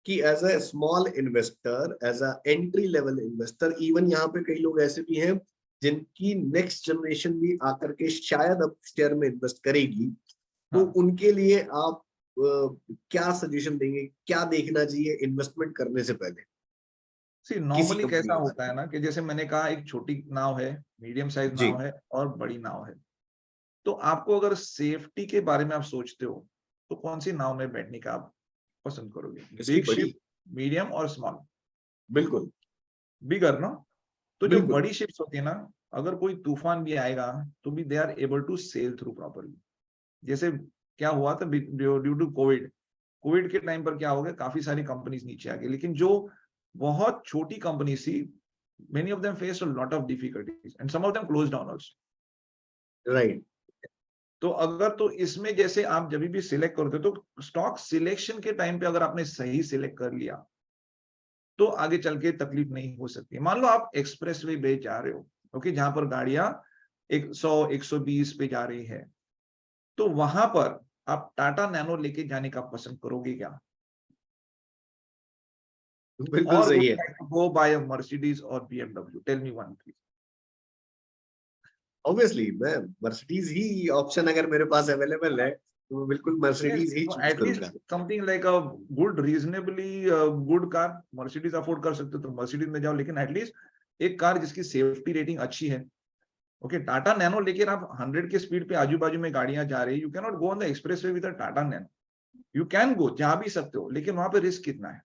कि as a small investor, as a entry level investor, even यहाँ पे कई लोग ऐसे भी हैं जिनकी नेक्स्ट जनरेशन भी आकर के शायद अब शेयर में इन्वेस्ट करेगी, तो हाँ, उनके लिए आप क्या सजेशन देंगे, क्या देखना चाहिए इन्वेस्टमेंट करने से पहले सी किसी नॉर्मली कंपनी कैसा के बारे होता है ना, कि जैसे मैंने कहा, एक छोटी नाव है, मीडियम साइज में? जी, नाव है और बड़ी नाव है। तो आपको अगर सेफ्टी के बारे में आप सोचते हो, तो कौन सी नाव में बैठने का आप पसंद करोगे? इसकी बिग बड़ी, शिप, मीडियम और स्मॉल? बिल्कुल, बिगर ना? तो जो बिल्कुल। बड़ी शिप्स होती है ना, अगर कोई तूफान भी आएगा, तो भी they are able to sell through properly. जैसे क्या हुआ था ड्यू टू कोविड। कोविड के टाइम पर क्या हो गया, काफी सारी कंपनीज नीचे आ गई, लेकिन जो बहुत छोटी कंपनी थी, many of them faced a lot of difficulties and some of them closed down also. Right, तो अगर, तो इसमें जैसे आप जब भी सिलेक्ट करते हो, तो स्टॉक सिलेक्शन के टाइम पे अगर आपने सही सिलेक्ट कर लिया, तो आगे चल के तकलीफ नहीं हो सकती। मान लो आप एक्सप्रेस वे जा रहे हो, ओके, जहां पर गाड़ियां 100 120 पे जा रही है, तो वहां पर आप टाटा नैनो लेके जाने का पसंद करोगे क्या? बिल्कुल or सही would you है। like to go buy a Mercedes or BMW? Tell me one, please. Obviously मैं मर्सिडीज ही ऑप्शन अगर मेरे पास अवेलेबल है तो मैं बिल्कुल Yes, Mercedes he so choose at करूंगा। least something like a good, reasonably good car. Mercedes afford कर सकते हो तो Mercedes में जाओ, लेकिन एटलीस्ट एक कार जिसकी सेफ्टी रेटिंग अच्छी है। ओके, टाटा नैनो लेकर आप 100 के स्पीड पे आजू बाजू में गाड़ियां जा रही है, you can not go on the express way with Tata nano. You can go, जा भी सकते हो, लेकिन वहां पे रिस्क कितना है।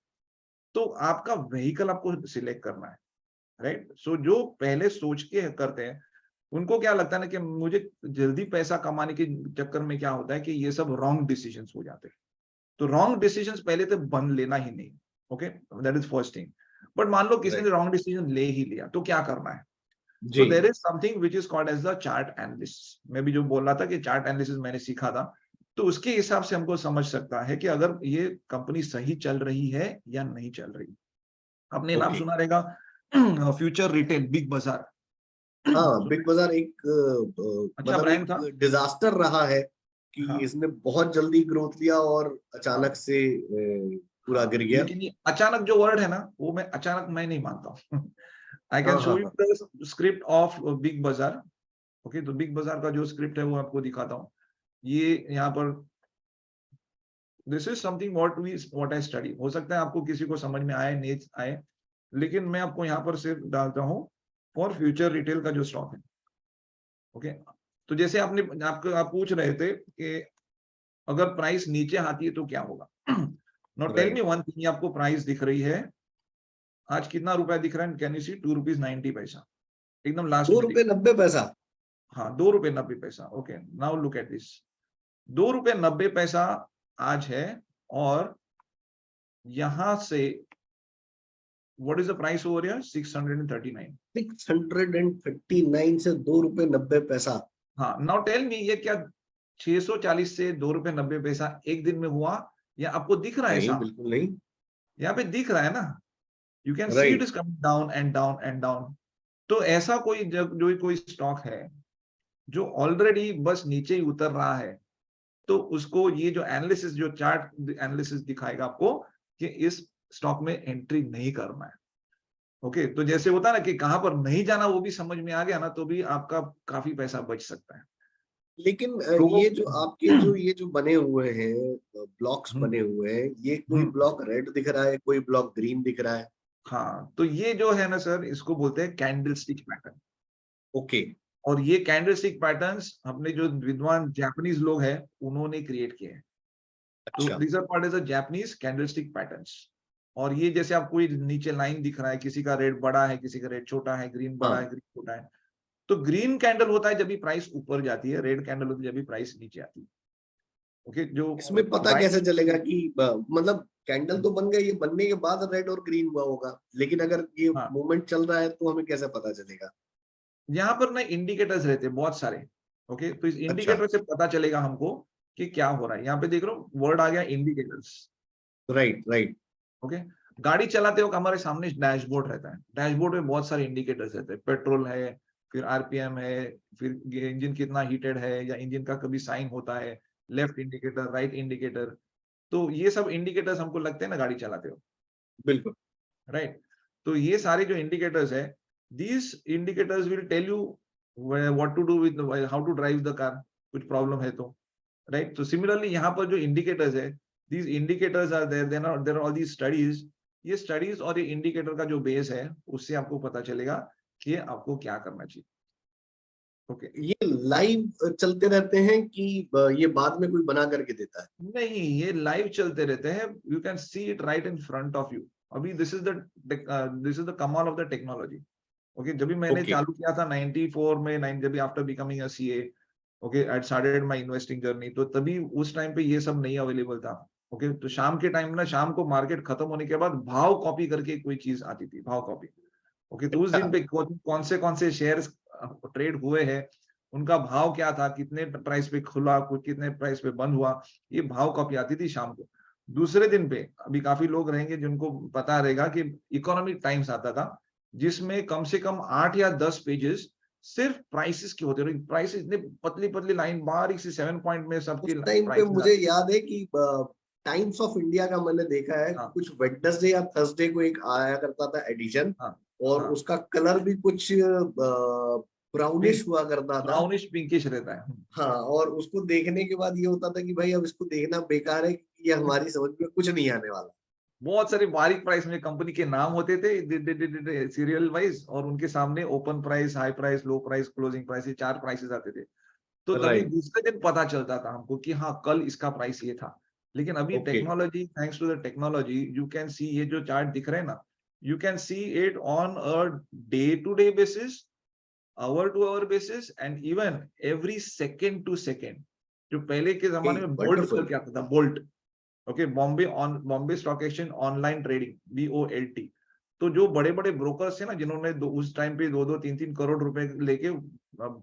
तो आपका व्हीकल आपको सिलेक्ट करना है, राइट। सो जो पहले सोच के करते हैं, उनको क्या लगता है ना कि मुझे जल्दी पैसा कमाने के चक्कर में क्या होता है कि ये सब रॉन्ग डिसीजंस हो जाते हैं। तो रॉन्ग डिसीजंस पहले तो बन लेना ही नहीं। Okay, that is first thing. But मान लो किसी ने राइट। रॉन्ग डिसीजन ले ही लिया, तो क्या करना है। जी। So there is something which is called as the chart analysis. मैं भी जो बोल रहा था कि चार्ट एनालिसिस मैंने सीखा था, तो उसके हिसाब से हमको समझ सकता है कि अगर ये कंपनी सही चल रही है या नहीं चल रही। आपने नाम ओके। सुना रहेगा फ्यूचर रिटेल, बिग बाजार। हाँ, सुना बिग है? बाजार एक अच्छा मतलब ब्रांड एक था। डिजास्टर रहा है कि हाँ इसने बहुत जल्दी ग्रोथ लिया और हाँ अचानक से पूरा हाँ, गिर गया। लेकिन ये अचानक जो वर्ड है ना, वो मैं अचानक मैं नहीं मानता हूँ। आई कैन हाँ शो हाँ यू हाँ। द स्क्रिप्ट ऑफ बिग बाजार। ओके, तो बिग बाजार का जो स्क्रिप्ट है वो आपको दिखाता हूँ। ये यहाँ पर, this is something what I study. हो सकता है आपको किसी को समझ में आए नहीं आए, लेकिन मैं आपको यहाँ पर सिर्फ डालता हूँ फॉर फ्यूचर रिटेल का जो स्टॉक है। ओके, तो जैसे आप पूछ रहे थे कि अगर प्राइस नीचे आती है तो क्या होगा। No tell me right. One thing, आपको प्राइस दिख रही है आज कितना रुपया दिख रहा है, कैन यू सी, 2 रुपीज 90 पैसा, एकदम लास्ट दो में रुपए दिख। नब्बे पैसा हाँ, 2 रुपए 90 पैसा। Okay, now look at this, 2 रुपए 90 पैसा आज है। और यहां से what is the price over here, 639। 639 से 2 रुपए 90 पैसा। हाँ, नाउ टेल मी, ये क्या 640 से 2 रुपए 90 पैसा एक दिन में हुआ, या आपको दिख रहा है नहीं, सामने? बिल्कुल नहीं। यहाँ पे दिख रहा है ना, you can see it right. Is coming down and down and down. तो ऐसा कोई जो कोई स्टॉक है जो ऑलरेडी बस नीचे ही उतर रहा है, तो उसको ये जो एनालिसिस, जो चार्ट एनालिसिस दिखाएगा आपको कि इस स्टॉक में एंट्री नहीं करना है। ओके, तो जैसे होता है ना कि कहां पर नहीं जाना, वो भी समझ में आ गया ना, तो भी आपका काफी पैसा बच सकता है। लेकिन तो ये जो आपके जो ये जो बने हुए हैं ब्लॉक्स हम्म, बने हुए हैं, ये कोई हम्म, ब्लॉक रेड दिख रहा है, कोई ब्लॉक ग्रीन दिख रहा है। हाँ, तो ये जो है ना सर, इसको बोलते हैं कैंडल स्टिक पैटर्न। ओके। और ये कैंडल स्टिक पैटर्न्स अपने जो विद्वान जापानीज लोग हैं उन्होंने क्रिएट किए हैं। तो अच्छा। these are called as a Japanese candlestick patterns। और ये जैसे आपको ये नीचे लाइन दिख रहा है, किसी का रेट बड़ा है, किसी का रेट छोटा है, ग्रीन बड़ा है, हाँ, ग्रीन छोटा है। तो ग्रीन कैंडल होता है जब भी प्राइस ऊपर जाती है, रेड कैंडल होती है जब भी प्राइस नीचे आती है। ओके, जो इसमें पता व्हाइट, कैसे चलेगा कि मतलब कैंडल तो बन गई, ये बनने के बाद रेड और ग्रीन हुआ होगा, लेकिन अगर ये हाँ, मूवमेंट चल रहा है तो हमें कैसे पता चलेगा। यहाँ पर ना इंडिकेटर्स रहते हैं बहुत सारे। ओके, तो इस अच्छा। इंडिकेटर से पता चलेगा हमको कि क्या हो रहा है। यहाँ पे देख रहे हो वर्ड आ गया इंडिकेटर्स। Right right. ओके, गाड़ी चलाते वक्त हमारे सामने डैशबोर्ड रहता है, डैशबोर्ड में बहुत सारे इंडिकेटर्स रहते हैं, पेट्रोल है, फिर आरपीएम है, फिर इंजन कितना हीटेड है, या इंजन का कभी साइन होता है, लेफ्ट इंडिकेटर, राइट इंडिकेटर। तो ये सब इंडिकेटर्स हमको लगते हैं ना गाड़ी चलाते हो, बिल्कुल। राइट। तो ये सारे जो इंडिकेटर्स है, these indicators will tell you what to do with, how to drive the car, कुछ प्रॉब्लम है तो, राइट। तो सिमिलरली यहाँ पर जो इंडिकेटर्स है, these indicators are there, there are all these studies। ये स्टडीज और ये इंडिकेटर का जो बेस है, उससे आपको पता चलेगा कि आपको क्या करना चाहिए। ओके, ये लाइव चलते रहते हैं कि ये बाद में कोई बना करके देता है। नहीं, ये लाइव चलते रहते हैं, you can see it right in front of you. अभी दिस इज द कमाल ऑफ द टेक्नोलॉजी। ओके, जब भी मैंने ओके। चालू किया था 94 में, जब भी after becoming a CA, okay, I started my investing journey, तो तभी उस टाइम पे ये सब नहीं अवेलेबल था। ओके, तो शाम के टाइम ना, शाम को मार्केट खत्म होने के बाद भाव कॉपी करके कोई चीज आती थी, भाव कॉपी। ओके, तो उस अच्छा। दिन पे कौन से शेयर्स ट्रेड हुए हैं, उनका भाव क्या था, कितने प्राइस पे खुला, कितने प्राइस पे बंद हुआ, ये भाव कॉपी आती थी शाम को। दूसरे दिन पे अभी काफी लोग रहेंगे जिनको पता रहेगा कि इकोनॉमिक टाइम्स आता था, जिसमें कम से कम 8 या 10 पेजेस सिर्फ प्राइसेस के होते रहे। प्राइसेस इतने पतली पतली लाइन, बारीक सी 7 पॉइंट में उस सबकी टाइम पे प्राइसेस मुझे आती। याद है कि टाइम्स ऑफ इंडिया का मैंने देखा है, हाँ कुछ वेडनेसडे या थर्सडे को एक आया करता था एडिशन, हाँ और हाँ, उसका कलर भी कुछ पिंक, ब्राउनिश हुआ करता था। ब्राउनिश पिंकिश रहता है। हाँ, और उसको देखने के बाद ये होता था कि भाई अब इसको देखना बेकार है, कि ये हमारी समझ में कुछ नहीं आने वाला। बहुत सारे बारीक प्राइस में कंपनी के नाम होते थे सीरियल वाइज, और उनके सामने ओपन प्राइस, हाई प्राइस, लो प्राइस, क्लोजिंग प्राइस, ये 4 प्राइसेस आते थे। तो तभी राइट। दूसरे दिन पता चलता था हमको कि हाँ कल इसका प्राइस ये था। लेकिन अभी okay. Technology, thanks to the technology, you can see ये जो चार्ट दिख रहे हैं ना, you can see it on a day to day basis, hour to hour basis, and even every second to second. जो पहले के जमाने में बोल्ट वंडरफुल। करके आता था, bolt, okay, Bombay stock exchange online trading, BOLT। तो जो बड़े बड़े ब्रोकर्स थे ना, जिन्होंने उस टाइम पे 2-2, 3-3 करोड़ रुपए लेके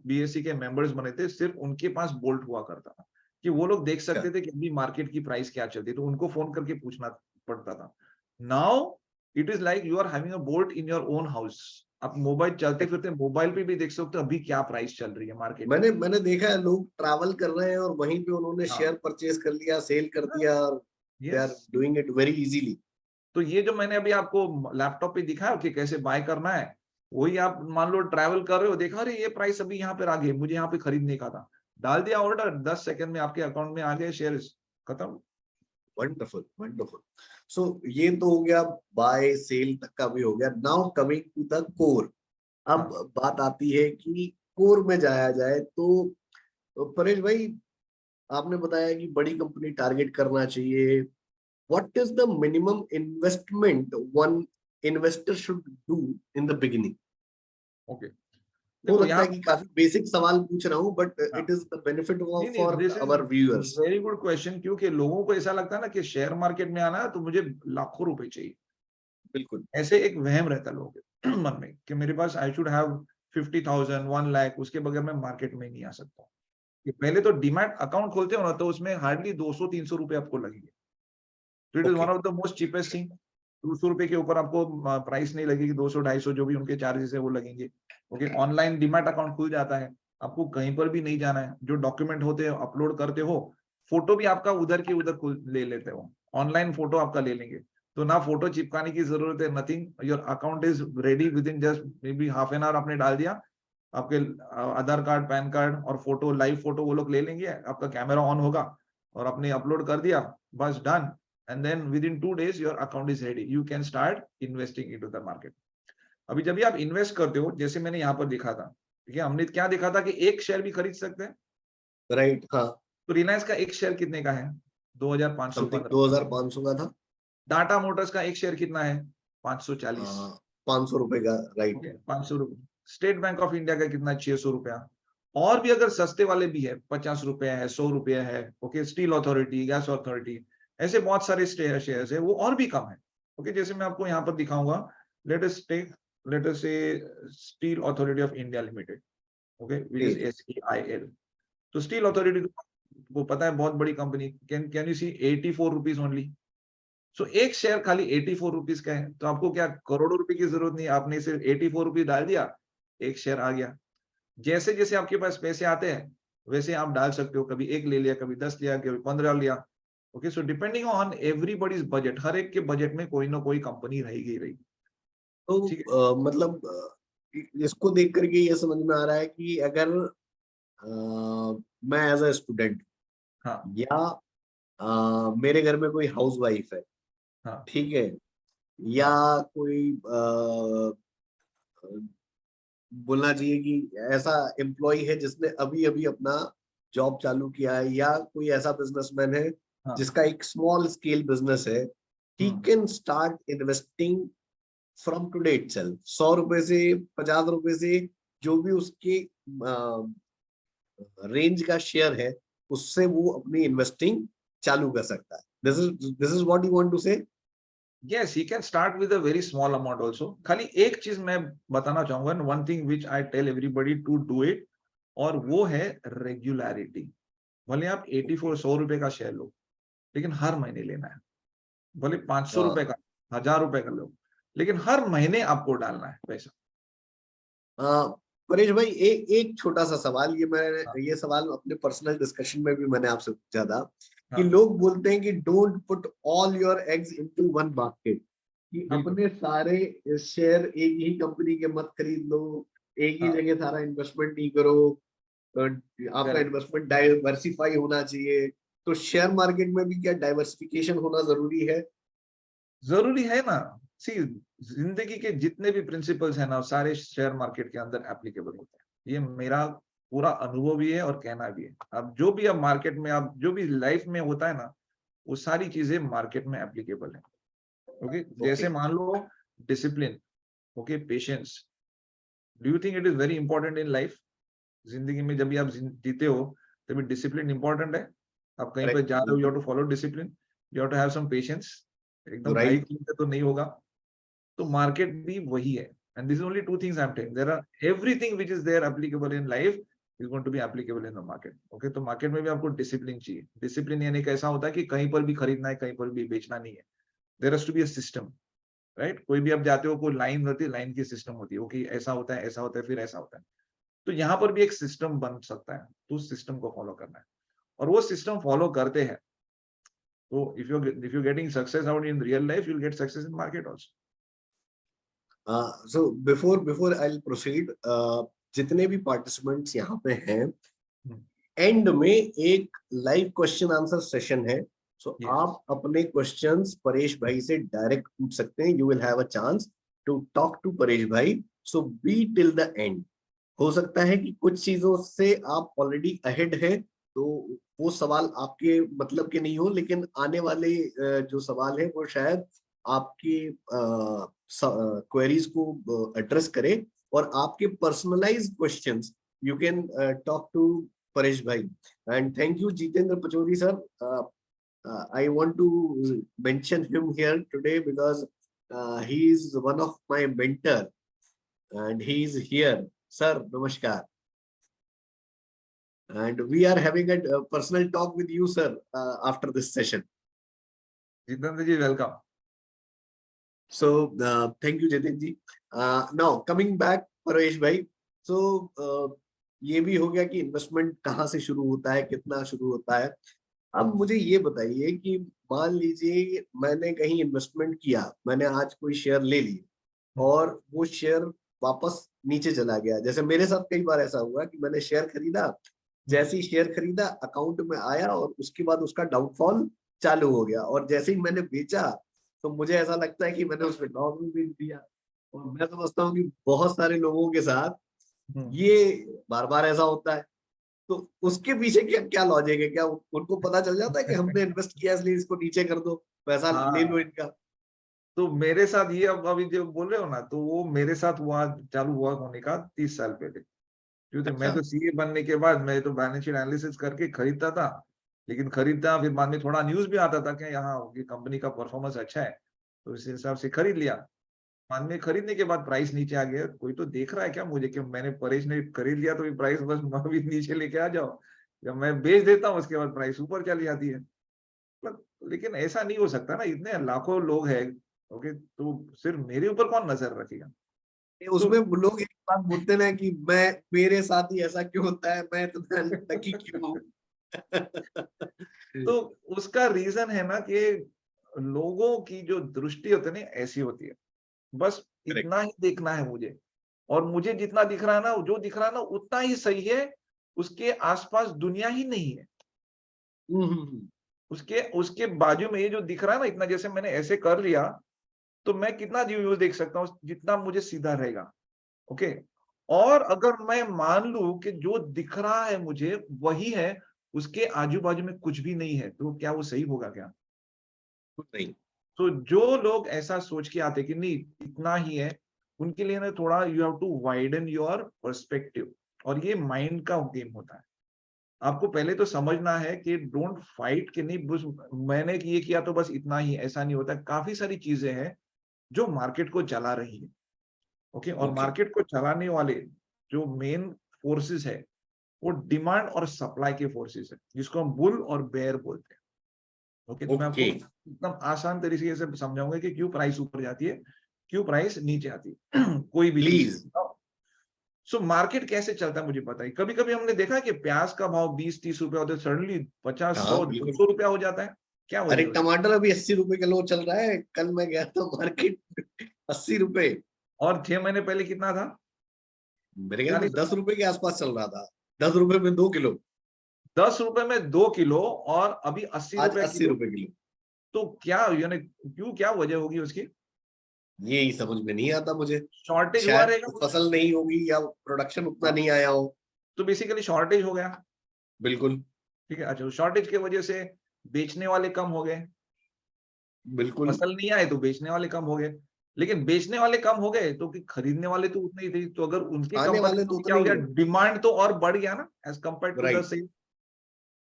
BSE के मेंबर्स बने थे, सिर्फ उनके पास बोल्ट हुआ करता था, कि वो लोग देख अच्छा। सकते थे कि अभी मार्केट की प्राइस क्या चलती है, तो उनको फोन करके पूछना पड़ता था। Now it is like you are having a bolt in your own house. आप मोबाइल चलते फिरते मोबाइल पे भी देख सकते हो अभी क्या प्राइस चल रही है मार्केट में। मैंने देखा है, लोग ट्रैवल कर रहे हैं और वहीं पे उन्होंने हाँ, शेयर परचेज कर लिया, सेल कर दिया, और they yes. Are doing it very easily. तो ये जो मैंने अभी आपको लैपटॉप पे दिखाया कि कैसे बाय करना है, वही आप मान लो ट्रैवल कर रहे हो, देखा अरे ये प्राइस अभी यहाँ पे आ गई, मुझे यहाँ पे खरीदने का था, डाल दिया ऑर्डर, 10 सेकंड में आपके अकाउंट में आ गए शेयर्स, खत्म। Wonderful, wonderful. सो ये तो हो गया, बाय सेल तक का भी हो गया। Now coming to the core. अब हाँ, बात आती है कि कोर में जाया जाए तो परेश भाई, आपने बताया कि बड़ी कंपनी टारगेट करना चाहिए। What is the minimum investment one investor should do in the beginning? Okay, हो देखो सकता यहाँ है कि काफी बेसिक सवाल पूछ रहा हूँ, बट हाँ, इट इज द बेनिफिट नहीं नहीं, for this is our viewers. Very good question, क्योंकि लोगों को ऐसा लगता है ना कि शेयर मार्केट में आना है तो मुझे लाखों रुपए चाहिए। बिल्कुल। ऐसे एक वहम रहता है लोगों के मन में कि मेरे पास आई शुड हैव 50,000, 1 लाख, उसके बगैर मैं मार्केट में नहीं आ सकता। कि पहले तो डीमैट अकाउंट खोलते हो ना, तो उसमें हार्डली 200-300 रुपए आपको लगेंगे। तो it is one okay. Of the most cheapest thing. 200 रुपए के ऊपर आपको प्राइस नहीं लगेगी, 200-250 जो भी उनके चार्जेस है वो लगेंगे। ओके, ऑनलाइन डीमैट अकाउंट खुल जाता है, आपको कहीं पर भी नहीं जाना है, जो डॉक्यूमेंट होते हैं अपलोड करते हो, फोटो भी आपका उधर के उधर ले लेते हो, ऑनलाइन फोटो आपका ले लेंगे। तो ना फोटो चिपकाने की जरूरत है, nothing, your account is ready with in just may be half an hour, आपने डाल दिया, आपके आधार कार्ड, पैन कार्ड और फोटो, लाइव फोटो वो लोग ले लेंगे, आपका कैमरा ऑन होगा और आपने अपलोड कर दिया, बस done. And then within 2 days your account is ready, you can start investing into the market. अभी जब भी आप इन्वेस्ट करते हो, जैसे मैंने यहाँ पर दिखा था, ठीक है, हमने क्या देखा था कि एक शेयर भी खरीद सकते हैं। राइट। हाँ। तो रिलायंस का एक शेयर कितने का है? 2,500 समथिंग का। 2500 का था। टाटा मोटर्स का एक शेयर कितना है? 540। 500 रुपए का। राइट। ओके, 500 रुपए। स्टेट बैंक ऑफ इंडिया का कितना? 600 रुपया। और भी अगर सस्ते वाले भी है, 50 रुपया है, 100 रुपया है। Okay, steel authority, gas authority, ऐसे बहुत सारे शेयर है, वो और भी कम है। ओके, जैसे मैं आपको यहाँ पर दिखाऊंगा, let us take, let us say Steel Authority of India Limited, okay, which is SEIL। तो स्टील अथॉरिटी को पता है, बहुत बड़ी company, can you see 84 rupees only. So एक शेयर खाली 84 रुपीज का है, तो आपको क्या करोड़ों रुपए की जरूरत नहीं, आपने सिर्फ 84 रुपीज डाल दिया, एक शेयर आ गया। जैसे जैसे आपके पास पैसे आते हैं, वैसे आप डाल सकते हो, कभी एक ले लिया, कभी 10 लिया, कभी 15 लिया। Okay, so depending on everybody's budget, हर एक के बजट में कोई ना कोई कंपनी रहेगी ही रहेगी। तो ठीक है। मतलब इसको देख करके ये समझ में आ रहा है कि अगर मैं एज अ स्टूडेंट, हाँ या मेरे घर में कोई हाउस वाइफ है, हाँ ठीक है, या हाँ कोई बोलना चाहिए कि ऐसा एम्प्लॉय है जिसने अभी अभी अपना जॉब चालू किया है, या कोई ऐसा बिजनेसमैन है हाँ। जिसका एक स्मॉल स्केल बिजनेस है, he hmm. Can start investing from today itself. 100 रुपए से, 50 रुपए से, जो भी उसके रेंज का शेयर है, उससे वो अपनी इन्वेस्टिंग चालू कर सकता है। This is what you want to say. Yes, he can start with a very small amount also। खाली एक चीज मैं बताना चाहूंगा, one thing which I tell everybody to do it, और वो है रेगुलरिटी। भले आप 84 100 रुपए का शेयर लो, लेकिन हर महीने लेना है। भले 500 रुपए का, 1000 रुपए का लो, लेकिन हर महीने आपको डालना है पैसा। परेश भाई, एक एक छोटा सा सवाल, हाँ ये सवाल अपने पर्सनल डिस्कशन में भी मैंने आपसे पूछा था कि लोग बोलते हैं कि don't put all your eggs into one basket, कि बिल्कुल अपने सारे शेयर एक ही कंपनी के मत खरीद लो, एक ही हाँ जगह सारा इन्वेस्टमेंट नहीं करो, आपका करेक्ट इन्वेस्टमेंट डाइवर्सिफाई होना चाहिए। तो शेयर मार्केट में भी क्या डाइवर्सिफिकेशन होना जरूरी है? जरूरी है ना। सी जिंदगी के जितने भी प्रिंसिपल्स है ना सारे शेयर मार्केट के अंदर एप्लीकेबल होते हैं। ये मेरा पूरा अनुभव भी है और कहना भी है। अब जो भी अब मार्केट में अब जो भी लाइफ में होता है ना वो सारी चीजें मार्केट में एप्लीकेबल है। Okay okay. जैसे मान लो discipline, okay patience. Do you think it is very important in life? जिंदगी में जब भी आप जीते हो तभी डिसिप्लिन इंपॉर्टेंट है। आप कहीं पर करेक्ट, जा रहे हो, यू हैव बिल्कुल। To follow discipline, you have to have some patience. एकदम हाई राइट। से तो नहीं होगा। तो मार्केट भी वही है। And this only two things I am telling, there are everything which is there applicable in life is going to be applicable in the market. Okay तो मार्केट में भी आपको डिसिप्लिन चाहिए। डिसिप्लिन यानी कैसा होता है कि कहीं पर भी खरीदना है कहीं पर भी बेचना नहीं है। There has to be a system, right? कोई भी आप जाते हो कोई लाइन होती है, लाइन की सिस्टम होती है। ओके ऐसा होता है ऐसा होता है फिर ऐसा होता है। तो यहाँ पर भी एक सिस्टम बन सकता है, तो उस सिस्टम को फॉलो करना है और वो सिस्टम फॉलो करते हैं। तो if you getting success out in real life, you will get success in market also. So before before I proceed, जितने भी पार्टिसिपेंट्स यहाँ पे हैं, एंड में एक लाइव क्वेश्चन आंसर सेशन है। सो यस आप अपने क्वेश्चंस परेश भाई से डायरेक्ट पूछ सकते हैं। You will have a chance to talk to Paresh भाई, so be till the end. हो सकता है कि कुछ चीजों से आप ऑलरेडी अहेड है, तो वो सवाल आपके मतलब के नहीं हो, लेकिन आने वाले जो सवाल है वो शायद आपकी क्वेरीज को एड्रेस करे, और आपके personalised questions you can talk to Paresh भाई। And thank you Jitendra Pachauri sir. I want to mention him here today because he is one of my mentor and he is here. Sir, namaskar. And we are having a personal talk with you, sir, after this session. Jitendra ji welcome. So, thank you, Jitin ji. Now, coming back, Paresh bhai. So, ये भी हो गया कि investment कहाँ से शुरू होता है, कितना शुरू होता है। अब मुझे ये बताइए कि मान लीजिए मैंने कहीं इन्वेस्टमेंट किया, मैंने आज कोई शेयर ले ली और वो शेयर वापस नीचे चला गया। जैसे मेरे साथ कई बार ऐसा हुआ कि मैंने शेयर खरीदा, जैसे ही शेयर खरीदा अकाउंट में आया और उसके बाद उसका डाउनफॉल चालू हो गया, और जैसे ही मैंने बेचा तो मुझे ऐसा लगता है कि मैंने उसमें लॉस में बेच दिया। और मैं समझता हूँ कि बहुत सारे लोगों के साथ ये बार बार ऐसा होता है। तो उसके पीछे क्या क्या लॉजिक है? क्या उनको पता चल जाता है कि हमने इन्वेस्ट किया इसलिए इसको नीचे कर दो, पैसा ले लो हाँ इनका? तो मेरे साथ ये अब अभी जो बोल रहे हो ना तो वो मेरे साथ हुआ, चालू हुआ होने का 30 साल पहले। क्योंकि मैं अच्छा। तो सीए बनने के बाद मैं तो बैलेंस शीट एनालिसिस करके खरीदता था। लेकिन खरीदता फिर बाद में थोड़ा न्यूज भी आता था कि यहाँ की कंपनी का परफॉर्मेंस अच्छा है, तो इस हिसाब से खरीद लिया। बाद में खरीदने के बाद प्राइस नीचे आ गया। कोई तो देख रहा है क्या मुझे कि मैंने परेश ने खरीद लिया तो ये प्राइस बस अभी नीचे लेके आ जाओ, जब मैं बेच देता हूँ उसके बाद प्राइस ऊपर चली जाती है। लेकिन ऐसा नहीं हो सकता ना, इतने लाखों लोग हैं। ओके तो सिर्फ मेरे ऊपर कौन नजर रखेगा? तो उसमें लोग एक बात बोलते ना कि मैं, मेरे साथ ही ऐसा क्यों होता है, मैं इतना लकी क्यों हूँ? तो उसका रीजन है ना कि लोगों की जो दृष्टि होती है ना ऐसी होती है। बस करेक्ट। इतना ही देखना है मुझे, और मुझे जितना दिख रहा है ना, जो दिख रहा है ना उतना ही सही है। उसके आसपास दुनिया ही नहीं है। उसके उसके बाजू में ये जो दिख रहा है ना इतना, जैसे मैंने ऐसे कर लिया तो मैं कितना व्यू देख सकता हूँ जितना मुझे सीधा रहेगा। ओके और अगर मैं मान लूं कि जो दिख रहा है मुझे वही है, उसके आजू बाजू में कुछ भी नहीं है, तो क्या वो सही होगा क्या? नहीं। तो जो लोग ऐसा सोच के आते कि नहीं इतना ही है, उनके लिए ना थोड़ा you have to widen your perspective. और ये माइंड का गेम होता है। आपको पहले तो समझना है कि डोंट फाइट कि नहीं बस मैंने ये किया तो बस इतना ही, ऐसा नहीं होता। काफी सारी चीजें हैं जो मार्केट को चला रही है। ओके और ओके। मार्केट को चलाने वाले जो मेन फोर्सेस है वो डिमांड और सप्लाई के फोर्सेस है, जिसको हम बुल और बेयर बोलते हैं। ओके तो मैं आपको ओके। एकदम आसान तरीके से समझाऊंगा कि क्यों प्राइस ऊपर जाती है, क्यों प्राइस नीचे आती है कोई भी चीज प्लीज। है। सो मार्केट कैसे चलता है मुझे पता है। कभी कभी हमने देखा कि प्याज का भाव 20-30 रुपया होता है, सडनली 50, हाँ 100, बिल्कुल। 200 रुपया हो जाता है। क्या अरे वजह है उसकी? टमाटर अभी 80 रुपए किलो चल रहा है, कल मैं गया था मार्केट 80 रुपए। और 6 महीने पहले कितना था? मेरे ख्याल में 40 रुपया। 10 रुपए के आसपास चल रहा था, 10 रुपए में 2 किलो। 10 रुपए में 2 किलो, और अभी 80 आज रुपए 80 किलो। रुपए किलो। तो क्या यानी क्यों, क्या वजह होगी उसकी? यही समझ में नहीं आता मुझे। शॉर्टेज हुआ शायद रहेगा कुछ। फसल नहीं होगी या प्रोडक्शन उतना हाँ, नहीं आया हो। तो बेसिकली शॉर्टेज हो गया। बिल्कुल। ठीक है, अच्छा, शॉर्टेज की वजह से बेचने वाले कम हो गए। बिल्कुल। फसल नहीं आए तो बेचने वाले कम हो गए। लेकिन बेचने वाले कम हो गए तो कि खरीदने वाले तो उतने ही थे, तो अगर उनके आने वाले कंपैरिजन तो में क्या उतने हो ही गया, है। डिमांड तो और बढ़ गया ना as compare to the right. Same.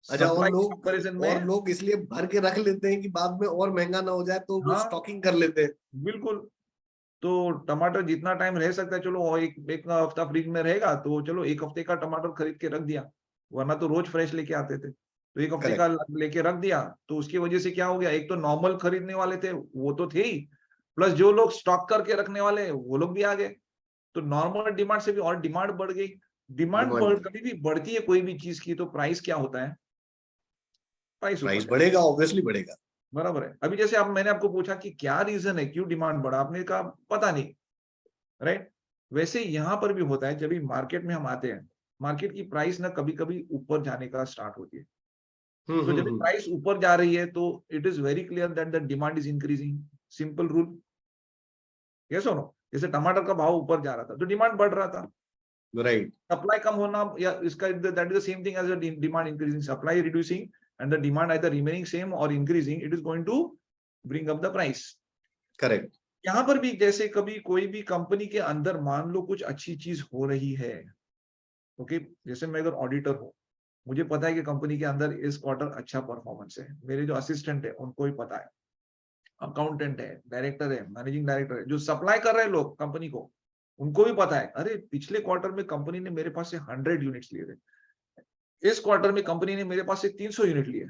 अच्छा, सप्लाई के कंपैरिजन और में। लोग इसलिए भर के रख लेते हैं कि बाद में और महंगा ना हो जाए, तो वो हाँ, स्टॉकिंग कर लेते हैं। बिल्कुल। तो टमाटर जितना टाइम रह सकता है, चलो, और एक एक हफ्ता फ्रिज में रहेगा तो चलो एक हफ्ते का टमाटर खरीद के रख दिया, वरना तो रोज फ्रेश लेके आते थे, तो एक हफ्ते का करेक्ट। लेके रख दिया। तो उसकी वजह से क्या हो गया, एक तो नॉर्मल खरीदने वाले थे वो तो थे ही, प्लस जो लोग स्टॉक करके रखने वाले वो लोग भी आ गए। तो नॉर्मल डिमांड से भी और डिमांड बढ़ गई। डिमांड। कभी भी बढ़ती है कोई भी चीज की, तो प्राइस क्या होता है? प्राइस ऊपर प्राइस जाता बढ़ेगा, ऑब्वियसली बढ़ेगा। है। बराबर है। अभी जैसे आप, मैंने आपको पूछा कि क्या रीजन है, क्यों डिमांड बढ़ा, आपने कहा पता नहीं, राइट। वैसे यहां पर भी होता है, जब भी मार्केट में हम आते हैं, मार्केट की प्राइस ना कभी कभी ऊपर जाने का स्टार्ट होती है। तो जब भी हम्म। प्राइस ऊपर जा रही है तो it is very clear that the demand is increasing. Simple rule. Yes और नो? जैसे टमाटर का भाव ऊपर जा रहा था तो डिमांड बढ़ रहा था। राइट। सप्लाई कम होना, या इसका that is the same thing as the demand increasing, supply reducing and the demand either remaining same और increasing, it is going to bring up the price. Correct. यहाँ पर भी जैसे कभी कोई भी कंपनी के अंदर मान लो कुछ अच्छी चीज हो रही है, ओके, जैसे मैं अगर ऑडिटर हूँ, मुझे पता है कि कंपनी के अंदर इस क्वार्टर अच्छा परफॉर्मेंस है, मेरे जो असिस्टेंट है उनको भी पता है, अकाउंटेंट है, डायरेक्टर है, मैनेजिंग डायरेक्टर है, जो सप्लाई कर रहे हैं लोग कंपनी को, उनको भी पता है, अरे पिछले क्वार्टर में कंपनी ने मेरे पास से 100 यूनिट्स लिए थे, इस क्वार्टर में कंपनी ने मेरे पास से 300 यूनिट लिए।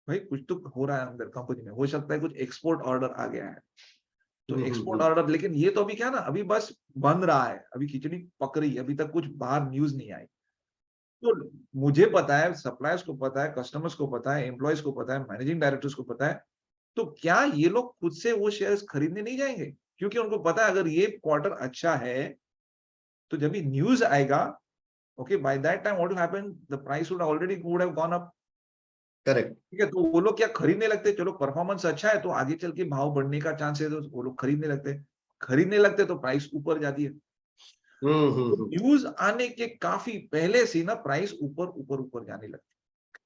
भाई कुछ तो हो रहा है अंदर कंपनी में, हो सकता है कुछ एक्सपोर्ट ऑर्डर आ गया है। तो एक्सपोर्ट हम्म। ऑर्डर, लेकिन ये तो अभी क्या ना, अभी बस बन रहा है, अभी खिचड़ी पक रही है, अभी तक कुछ बाहर न्यूज नहीं आई। तो मुझे पता है, सप्लायर्स को पता है, कस्टमर्स को पता है, एम्प्लॉयज को पता है, मैनेजिंग डायरेक्टर्स को पता है, तो क्या ये लोग खुद से वो शेयर्स खरीदने नहीं जाएंगे? क्योंकि उनको पता है अगर ये क्वार्टर अच्छा है तो जब भी न्यूज आएगा, okay, by that time what will happen, the price would have gone up. Correct. ठीक है, तो वो लोग क्या खरीदने लगते, चलो परफॉर्मेंस अच्छा है तो आगे चल के भाव बढ़ने का चांस है, तो वो लोग खरीदने लगते तो प्राइस ऊपर जाती है। तो हम्म। न्यूज आने के काफी पहले से ना प्राइस ऊपर ऊपर ऊपर जाने लगती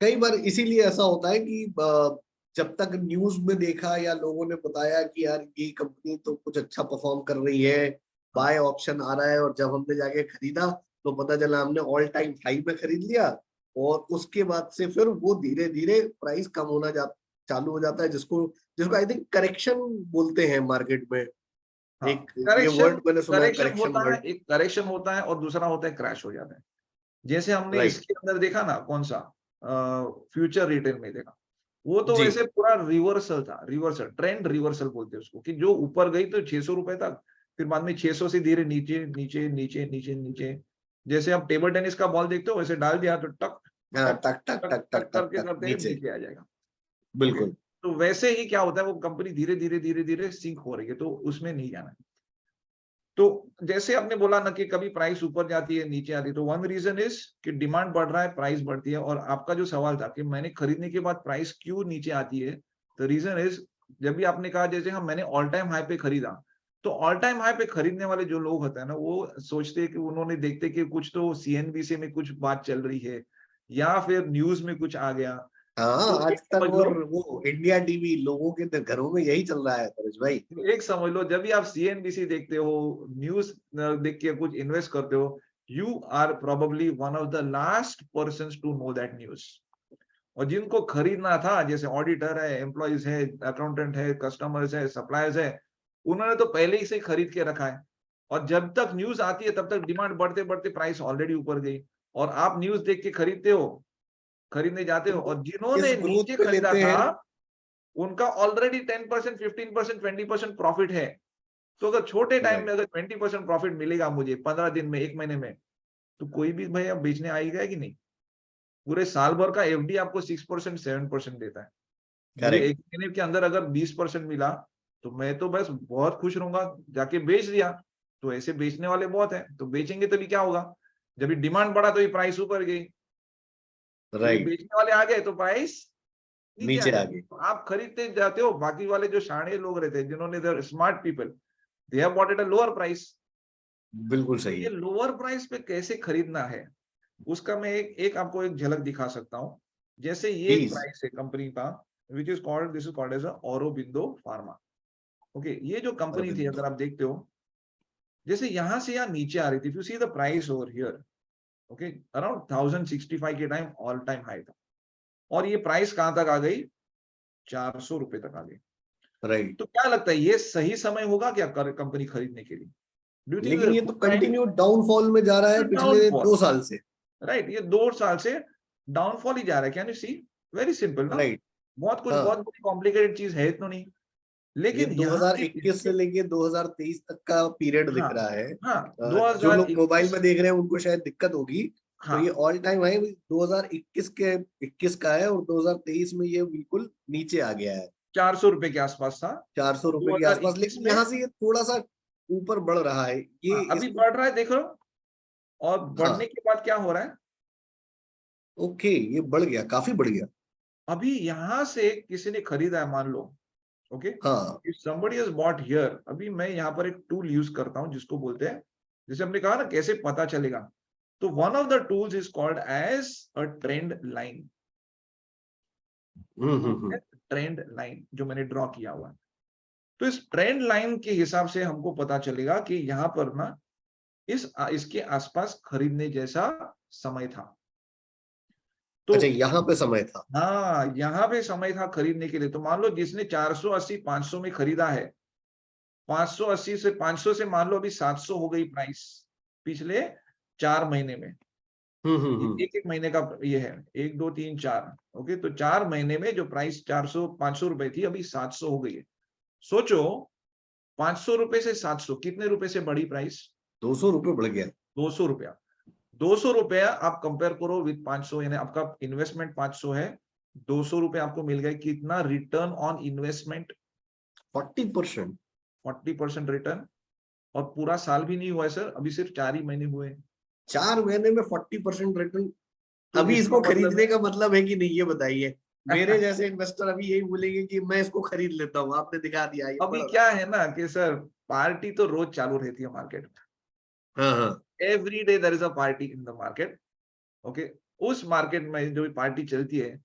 कई बार इसीलिए ऐसा होता है कि जब तक न्यूज में देखा या लोगों ने बताया कि यार ये कंपनी तो कुछ अच्छा परफॉर्म कर रही है, है। हाँ, बाय ऑप्शन आ रहा है, और जब हमने जाके खरीदा तो पता चला हमने ऑल टाइम हाई में खरीद लिया, और उसके बाद से फिर वो धीरे धीरे प्राइस कम होना चालू हो जाता है, जिसको जिसको आई थिंक करेक्शन बोलते हैं मार्केट में। हाँ, एक ये करेक्शन, वर्ड मैंने सुना है, करेक्शन करेक्शन होता है, वर्ड। एक करेक्शन होता है और दूसरा होता है क्रैश हो जाता है। जैसे हमने राइट। इसके अंदर देखा ना, कौन सा, फ्यूचर रिटेल में देखा, वो तो जी। वैसे पूरा रिवर्सल था, रिवर्सल, ट्रेंड रिवर्सल बोलते हैं उसको, कि जो ऊपर गई तो 600 रुपए तक, फिर बाद में 600 से धीरे नीचे नीचे नीचे नीचे नीचे। जैसे आप टेबल टेनिस का बॉल देखते हो, वैसे डाल दिया तो टक हाँ, टक टक टक टक टक टक टक टक करके टक करते नीचे। नीचे आ जाएगा। ओके, बिल्कुल। तो वैसे ही क्या होता है, वो कंपनी धीरे धीरे धीरे धीरे सिंक हो रही है, तो उसमें नहीं जाना है। तो जैसे आपने बोला ना कि कभी प्राइस ऊपर जाती है नीचे आती है, तो वन रीजन इज कि डिमांड बढ़ रहा है, प्राइस बढ़ती है। और आपका जो सवाल था कि मैंने खरीदने के बाद प्राइस क्यों नीचे आती है, तो रीजन इज, जब भी आपने कहा जैसे हम, मैंने ऑल टाइम हाई पे खरीदा, तो ऑल टाइम हाई पे खरीदने वाले जो लोग होते हैं ना, वो सोचते हैं कि उन्होंने देखते कि कुछ तो सीएनबीसी में कुछ बात चल रही है, या फिर न्यूज में कुछ आ गया। हाँ, तो एक आज तक समझ लो, वो इंडिया टीवी लोगों के घरों में यही चल रहा है परेश भाई। जब भी आप सीएनबीसी देखते हो, न्यूज देख के कुछ इन्वेस्ट करते हो, you are probably one of the last person to know that news. और जिनको खरीदना था, जैसे ऑडिटर है, एम्प्लॉइज है, अकाउंटेंट है, कस्टमर्स है, सप्लायर्स है, उन्होंने तो पहले ही से खरीद के रखा है। और जब तक न्यूज आती है तब तक डिमांड बढ़ते बढ़ते प्राइस ऑलरेडी ऊपर गई, और आप न्यूज देख के खरीदते हो, खरीदने जाते तो हो, वो और इस जिन्होंने ग्रोथ नीचे पे खरीदा लेते था हैं। उनका ऑलरेडी 10%, 15%, 20% प्रॉफिट है। तो अगर छोटे टाइम राइट, में अगर 20% प्रॉफिट मिलेगा मुझे 15 दिन में, 1 महीने में, तो कोई भी भैया बेचने आएगा कि नहीं? पूरे साल भर का एफडी आपको 6% 7% देता है। मुझे करेक्ट, 1 महीने के अंदर अगर 20% मिला तो मैं तो बस बहुत खुश रहूंगा, जाके बेच दिया। तो ऐसे बेचने वाले बहुत हैं, तो बेचेंगे तभी क्या होगा? जब ये डिमांड बढ़ा तो ये प्राइस ऊपर गई, तो ये राइट, बेचने वाले आ गए तो प्राइस नीचे आ नीचे आ जाती है। गए, तो आप खरीदते जाते हो, बाकी वाले जो शाणे लोग रहते हैं जिन्होंने smart people, they have bought at a lower price. बिल्कुल तो सही ये है, लोअर प्राइस पे कैसे खरीदना है, उसका मैं एक आपको एक झलक दिखा सकता हूँ। जैसे ये एक प्लीज। प्राइस है कंपनी का, this is called as Aurobindo Pharma. Okay, ये जो कंपनी थी अरविंदो, अगर आप देखते हो, जैसे यहाँ से यहाँ नीचे आ रही थी, if you see the price over here, okay, around 1065 के टाइम ऑल टाइम हाई था, और ये प्राइस कहाँ तक आ गई? 400 रुपए तक आ गई। राइट, तो क्या लगता है ये सही समय होगा क्या कंपनी खरीदने के लिए? डू यू थिंक लेकिन ये तो गुड टाइम? कंटिन्यू डाउनफॉल में जा रहा है पिछले डाउनफॉल, 2 साल से। राइट, ये 2 साल से डाउनफॉल ही जा रहा है। Can you see? Very simple ना, राइट, बहुत कुछ हाँ, बहुत बड़ी कॉम्प्लिकेटेड चीज है तो नहीं। ये लेकिन यहाँ पे 2021 से लेके 2023 तक का पीरियड दिख हाँ, रहा है। हाँ, जो लोग मोबाइल 2021, में देख रहे हैं उनको शायद दिक्कत होगी। तो हाँ, ये ऑल टाइम हाई 2021 के 21 का है, और 2023 में ये बिल्कुल नीचे आ गया है, 400 रुपए के आसपास था 400 रुपए के आसपास। 2021 लेकिन में। यहाँ से ये थोड़ा सा ऊपर बढ़ रहा है, ये हाँ, अभी इसको। बढ़ रहा है देख लो, और बढ़ने हाँ, के बाद क्या हो रहा है? ओके, ये बढ़ गया, काफी बढ़ गया। अभी यहां से किसी ने खरीदा है मान लो, ओके, हाँ, if somebody has bought here, अभी मैं यहाँ पर एक टूल यूज करता हूँ जिसको बोलते हैं, जैसे हमने कहा ना कैसे पता चलेगा, तो one of the tools is called as a trend line. Trend line जो मैंने ड्रॉ किया हुआ है, तो इस ट्रेंड लाइन के हिसाब से हमको पता चलेगा कि यहाँ पर ना इसके आसपास खरीदने जैसा समय था। तो अच्छा, यहाँ पे समय था। हाँ, यहाँ पे समय था खरीदने के लिए। तो मान लो जिसने 480 500 में खरीदा है, 580 से 500 से मान लो अभी 700 हो गई प्राइस पिछले 4 महीने में। ये हम्म। एक एक महीने का ये है, 1 2 3 4, ओके, तो 4 महीने में जो प्राइस 400 500 रुपए थी अभी 700 हो गई है। सोचो, 500 रुपए से 700 कितने रुपए से बढ़ी प्राइस? 200 रुपये बढ़ गया। 200 रुपया। 200 रुपया आप कंपेयर करो विद 500, यानी आपका इन्वेस्टमेंट 500 है, 200 रुपये आपको मिल गए। कितना रिटर्न ऑन इन्वेस्टमेंट? 40%। 40% रिटर्न। और पूरा साल भी नहीं हुआ है सर, अभी सिर्फ 4 ही महीने हुए हैं। 4 महीने में 40% रिटर्न। तो अभी इसका इसको मतलब खरीदने है का मतलब है कि नहीं, ये बताइए। मेरे जैसे इन्वेस्टर अभी यही बोलेंगे कि मैं इसको खरीद लेता हूँ, आपने दिखा दिया ये अभी बढ़ रहा क्या है ना कि सर, पार्टी तो रोज चालू रहती है मार्केट है। हाँ, हाँ, में। Every day there is a party in the market, okay. उस मार्केट में जो पार्टी चलती है,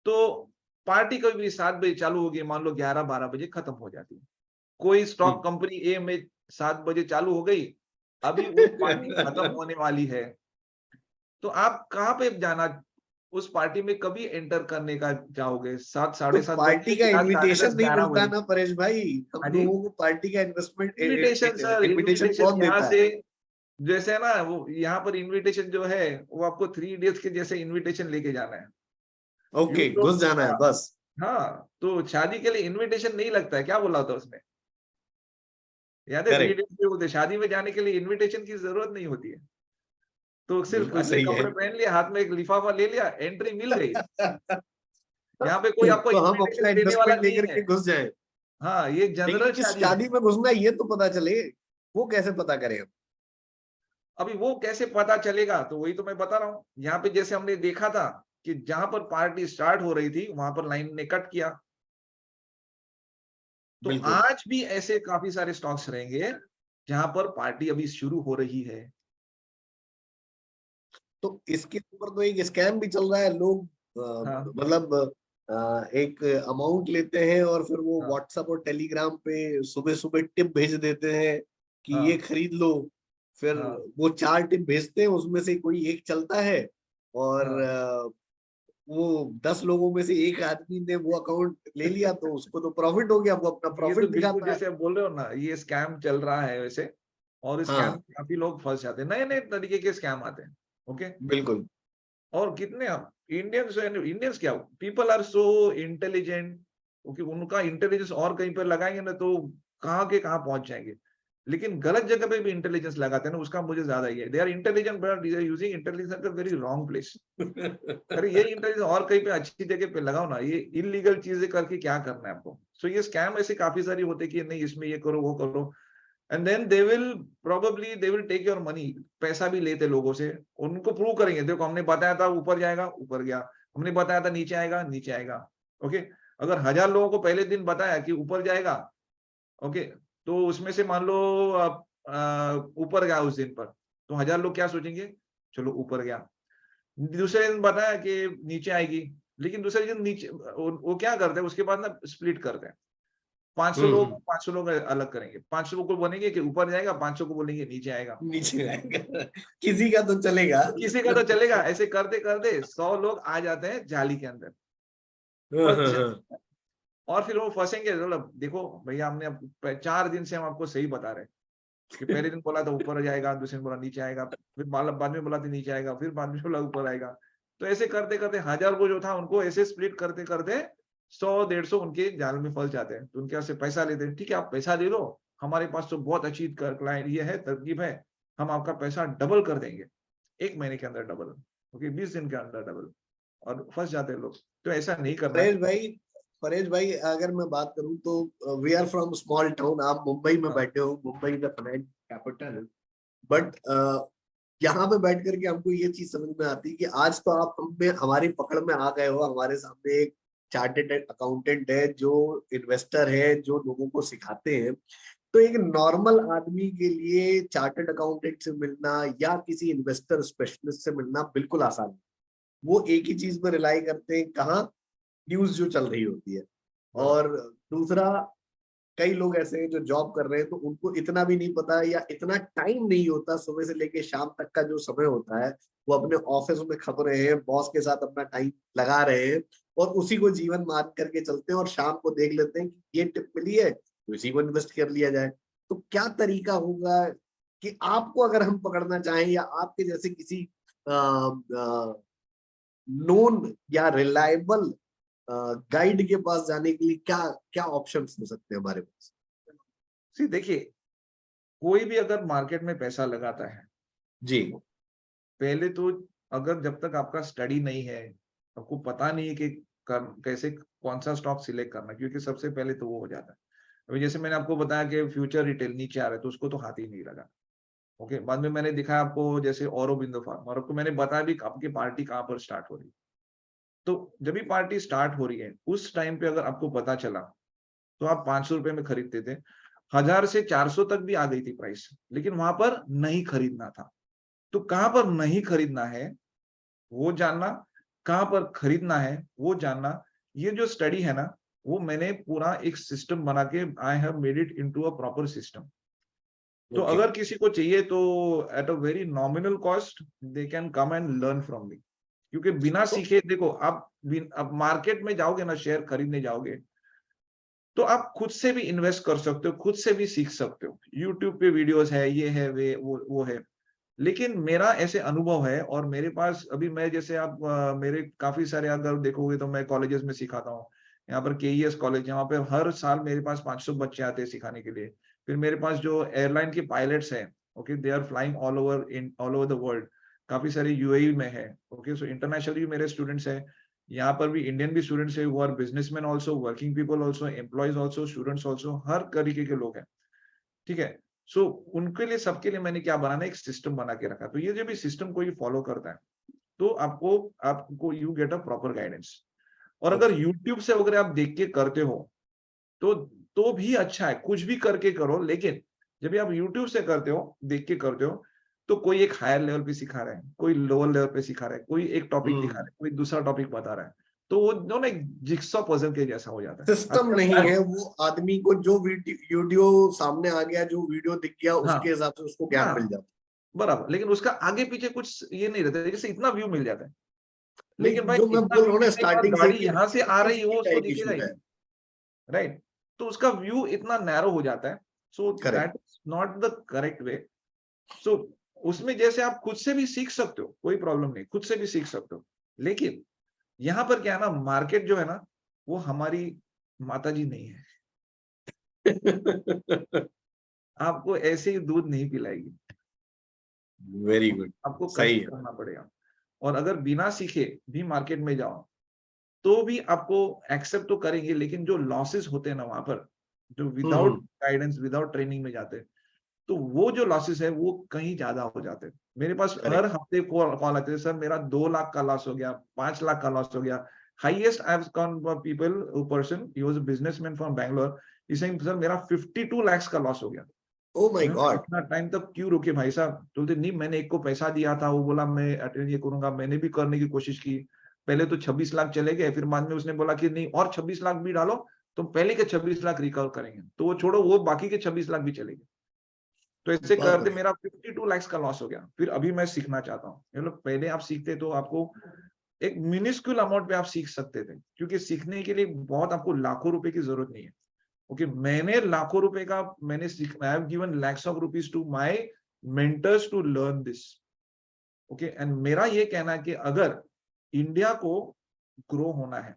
तो पार्टी कभी भी 7 बजे चालू होगी, मान लो 11 12 बजे खत्म हो जाती है। कोई स्टॉक हम्म। कंपनी ए में 7 बजे चालू हो गई, अभी वो पार्टी खत्म होने वाली है, तो आप कहाँ पे जाना, उस पार्टी में कभी एंटर करने का चाहोगे? 7 तो साढ़े 7 पार्टी बजे का या साढ़े इनविटेशन 10 नहीं 11 बजे? मिलता ना परेश भाई। हम हाँ जी, लोगों को पार्टी का investment invitation sir, invitation invitation कौन यहाँ देता है? से, जैसे है ना वो यहाँ पर इनविटेशन जो है, वो आपको 3 इडियट्स के जैसे इनविटेशन लेके जाना है। यू ओके, तो घुस जाना है हाँ, बस। हाँ, तो शादी के लिए इनविटेशन नहीं लगता है, क्या बोला था उसमें? याद है? थ्री करेक्ट, इडियट्स में बोलते हैं, शादी में जाने के लिए इनविटेशन की जरूरत नहीं होती है। तो सिर्फ बिल्कुल अच्छे सही है। कपड़े पहन लिए, हाथ में एक लिफाफा ले लिया, एंट्री मिल गई। यहाँ पे कोई आपको तो हम अपना इनविटेशन देने वाला इन्वेस्टमेंट नहीं लेकर है। के घुस जाएं। हाँ, ये लेकिन जनरल किस शादी है। शादी में घुसना है ये तो पता चले, वो कैसे पता करें हम? अभी वो कैसे पता चलेगा? तो वही तो मैं बता रहा हूँ। यहाँ पे जैसे हमने देखा था कि जहां पर पार्टी स्टार्ट हो रही थी वहां पर लाइन ने कट किया। तो बिल्कुल। आज भी ऐसे काफी सारे स्टॉक्स रहेंगे जहां पर पार्टी अभी शुरू हो रही है। तो इसके ऊपर तो एक स्कैम भी चल रहा है। लोग हाँ, मतलब एक अमाउंट लेते हैं और फिर वो हाँ, व्हाट्सएप और टेलीग्राम पे सुबह सुबह टिप भेज देते हैं कि ये हाँ, खरीद लो। फिर हाँ, वो 4 टिप भेजते हैं, उसमें से कोई एक चलता है, और हाँ। वो 10 लोगों में से एक आदमी ने वो अकाउंट ले लिया तो उसको तो प्रॉफिट हो गया, वो अपना ये तो प्रॉफिट बिल्कुल दिखाता है। जैसे आप बोल रहे हो ना, ये स्कैम चल रहा है वैसे। और इस स्कैम हाँ, में काफी लोग फंस जाते हैं, नए नए तरीके के स्कैम आते हैं, ओके। बिल्कुल। और कितने हम इंडियंस, इंडियंस क्या, people are so intelligent, okay, उनका इंटेलिजेंस और कहीं पर लगाएंगे ना तो कहाँ के कहाँ पहुंच जाएंगे। लेकिन गलत जगह पे भी इंटेलिजेंस लगाते हैं ना, उसका मुझे ज्यादा ही है। They are intelligent but they are using intelligence at the very wrong place. अरे ये इंटेलिजेंस और कहीं पे अच्छी जगह पे लगाओ ना, ये इलीगल चीजें करके क्या करना है आपको। सो ये स्कैम ऐसे काफी सारी होते कि नहीं इसमें ये करो वो करो, and then they will probably they will take your money. पैसा भी लेते लोगों से, उनको प्रूव करेंगे, देखो हमने बताया था ऊपर जाएगा ऊपर गया, हमने बताया था नीचे आएगा नीचे आएगा। ओके, अगर 1000 लोगों को पहले दिन बताया कि ऊपर जाएगा, ओके, तो उसमें से मान लो ऊपर गया उस दिन पर, तो 1000 लोग क्या सोचेंगे, चलो ऊपर गया। दूसरे दिन बताया कि नीचे आएगी, लेकिन दूसरे दिन नीचे वो क्या करते हैं उसके बाद ना स्प्लिट करते हैं। 500 लोग हम्म, 500 लोग अलग करेंगे, 500 को बोलेंगे कि ऊपर जाएगा, 500 को बोलेंगे नीचे आएगा। नीचे आएगा। किसी का तो चलेगा। तो किसी का तो चलेगा। ऐसे करते करते 100 लोग आ जाते हैं जाली के अंदर, फंस हाँ। जाते हैं। और फिर वो फंसेंगे, मतलब देखो भैया हमने 4 दिन से हम आपको सही बता रहे हैं कि पहले दिन बोला था ऊपर जाएगा, दूसरे दिन बोला नीचे आएगा, फिर बाद में बोला था नीचे आएगा, फिर बाद में बोला ऊपर आएगा। तो ऐसे करते करते 1000 को जो था उनको ऐसे स्प्लिट करते करते 100-150 उनके जाल में फंस जाते हैं। तो उनके पास से पैसा लेते हैं, ठीक है आप पैसा दे दो, हमारे पास तो बहुत अच्छी क्लाइंट ये है, तरकीब है, हम आपका पैसा डबल कर देंगे, 1 महीने के अंदर डबल, ओके 20 दिन के अंदर डबल, और फंस जाते हैं लोग। तो ऐसा नहीं करना है। परेश भाई, परेश भाई, अगर मैं बात करूं तो we are from small town. आप मुंबई में हाँ, बैठे हो, Mumbai the finance capital. But यहाँ पे बैठ करके हमको ये चीज समझ में आती है कि आज तो आप हमें हमारी पकड़ में आ गए हो। हमारे सामने एक चार्टेड अकाउंटेंट है जो इन्वेस्टर है, जो लोगों को सिखाते हैं। तो एक नॉर्मल आदमी के लिए चार्टेड अकाउंटेंट से मिलना या किसी इन्वेस्टर स्पेशलिस्ट से मिलना बिल्कुल आसान है। वो एक ही चीज पर रिलाई करते हैं, कहाँ, न्यूज जो चल रही होती है। बराबर। और दूसरा, कई लोग ऐसे हैं जो जॉब कर रहे हैं, तो उनको इतना भी नहीं पता या इतना टाइम नहीं होता, सुबह से लेके शाम तक का जो समय होता है वो अपने ऑफिस में खप रहे हैं, बॉस के साथ अपना टाइम लगा रहे हैं और उसी को जीवन मान करके चलते हैं। और शाम को देख लेते हैं कि ये टिप मिली है तो इसी को इन्वेस्ट कर लिया जाए। तो क्या तरीका होगा कि आपको अगर हम पकड़ना चाहें या आपके जैसे किसी नोन या रिलायबल गाइड के पास जाने के लिए क्या क्या ऑप्शंस हो सकते हैं हमारे पास? सी देखिए, कोई भी अगर मार्केट में पैसा लगाता है, जी। पहले तो अगर जब तक आपका स्टडी नहीं है, आपको पता नहीं है कि कैसे कौन सा स्टॉक सिलेक्ट करना, क्योंकि सबसे पहले तो वो हो जाता है। अभी जैसे मैंने आपको बताया कि फ्यूचर रिटेल नीचे आ रहा है, तो उसको तो हाथ ही नहीं लगा। ओके, बाद में मैंने दिखाया आपको जैसे औरोबिंदो फार्मा, और आपको मैंने बताया भी आपकी पार्टी कहाँ पर स्टार्ट हो रही है। तो जब भी पार्टी स्टार्ट हो रही है उस टाइम पे अगर आपको पता चला, तो आप 500 रुपए में खरीदते थे, 1000 से 400 तक भी आ गई थी प्राइस, लेकिन वहां पर नहीं खरीदना था। तो कहाँ पर नहीं खरीदना है वो जानना, कहाँ पर खरीदना है वो जानना, ये जो स्टडी है ना, वो मैंने पूरा एक सिस्टम बना के I have made it into a proper system. तो ओके। अगर किसी को चाहिए तो at a very nominal cost they can come and learn from me. क्योंकि बिना तो सीखे देखो आप मार्केट में जाओगे ना, शेयर खरीदने जाओगे, तो आप खुद से भी इन्वेस्ट कर सकते हो, खुद से भी सीख सकते हो। यूट्यूब पे वीडियोस है, ये है वे वो है। लेकिन मेरा ऐसे अनुभव है, और मेरे पास अभी मैं जैसे आप मेरे काफी सारे अगर देखोगे तो मैं कॉलेजेस में सिखाता हूँ। यहाँ पर केईएस कॉलेज, यहाँ पे हर साल मेरे पास 500 बच्चे आते हैं सिखाने के लिए। फिर मेरे पास जो एयरलाइन के पायलट्स हैं, okay, they are flying all over the world. काफी सारे यूएई में है, ओके, सो इंटरनेशनली मेरे स्टूडेंट्स हैं। यहाँ पर भी इंडियन भी स्टूडेंट्स है, वो are businessman also, working people also, employees also, students also, हर तरीके के लोग हैं। ठीक है। सो उनके लिए, सबके लिए मैंने क्या बनाना, एक सिस्टम बना के रखा। तो ये जो भी सिस्टम कोई फॉलो करता है, तो आपको आपको you get a proper guidance. और अगर ओके। यूट्यूब से अगर आप देख के करते हो, तो भी अच्छा है, कुछ भी करके करो। लेकिन जब भी आप यूट्यूब से करते हो, देख के करते हो, तो कोई एक हायर लेवल पे सिखा रहा है, कोई लोअर लेवल पे सिखा रहा है, कोई एक टॉपिक दिखा रहा हम्म। है, कोई दूसरा टॉपिक बता रहा है, तो वो जो ना एक जिक्सॉ पजल के जैसा हो जाता है। सिस्टम आपका नहीं प्लान, है वो, आदमी को जो वीडियो सामने आ गया, जो वीडियो दिख गया, हाँ उसके हिसाब से उसको ज्ञान मिल हाँ, जाता बराबर। लेकिन उसका आगे पीछे कुछ ये नहीं रहता है, जैसे इतना व्यू मिल जाता है। है। लेकिन नहीं, भाई जो मैं इतना बोल रहा व्यू हूँ ना मिलने के बाद स्टार्टिंग से गाड़ी कि यहाँ से आ रही है वो सिंप्लिसिटी का उसको एक दिखेगा इशू ही है। नहीं। राइट। तो उसका व्यू इतना नैरो हो जाता है। So correct. That is not the correct way. So उसमें जैसे आप खुद से भी सीख सकते हो, कोई प्रॉब्लम नहीं, खुद से भी सीख सकते हो। लेकिन यहाँ पर क्या है ना, मार्केट जो है ना, वो हमारी माता जी नहीं है। आपको ऐसे ही दूध नहीं पिलाएगी, वेरी गुड, आपको सही कष्ट है। करना पड़ेगा। और अगर बिना सीखे भी मार्केट में जाओ, तो भी आपको एक्सेप्ट तो करेंगे, लेकिन जो लॉसेस होते हैं ना वहाँ पर, जो विदाउट हम्म। गाइडेंस, विदाउट ट्रेनिंग में जाते हैं, तो वो जो लॉसेस है वो कहीं ज्यादा हो जाते हैं। मेरे पास हर करेक्ट। हफ्ते कॉल आते हैं, सर मेरा 2 लाख का लॉस हो गया, 5 लाख का लॉस हो गया। Highest I have con people person, he was a businessman from Bangalore, he saying sir मेरा 52 लाख का लॉस हो गया। ओ माय मैंने बोला गॉड। इतना टाइम तक क्यों रुके भाई साहब? बोलते नहीं, मैंने एक को पैसा दिया था, वो बोला मैं अटेंड ये करूंगा, मैंने भी करने की कोशिश की। पहले तो 26 लाख चले गए, फिर बाद में उसने बोला कि नहीं और 26 लाख भी डालो, तो पहले के 26 लाख रिकवर करेंगे। तो वो छोड़ो, वो बाकी के 26 लाख भी चले गए। तो ऐसे बाप करते रे। मेरा 52 लाख का लॉस हो गया। फिर अभी मैं सीखना चाहता हूँ। मतलब पहले आप सीखते तो आपको एक मिनिस्क्यूल अमाउंट पे आप सीख सकते थे, क्योंकि सीखने के लिए बहुत आपको लाखों रुपए की जरूरत नहीं है। ओके, मैंने लाखों रुपए का मैंने I have given lakhs of rupees to my mentors to learn this. Okay, and मेरा ये कहना है कि अगर इंडिया को ग्रो होना है,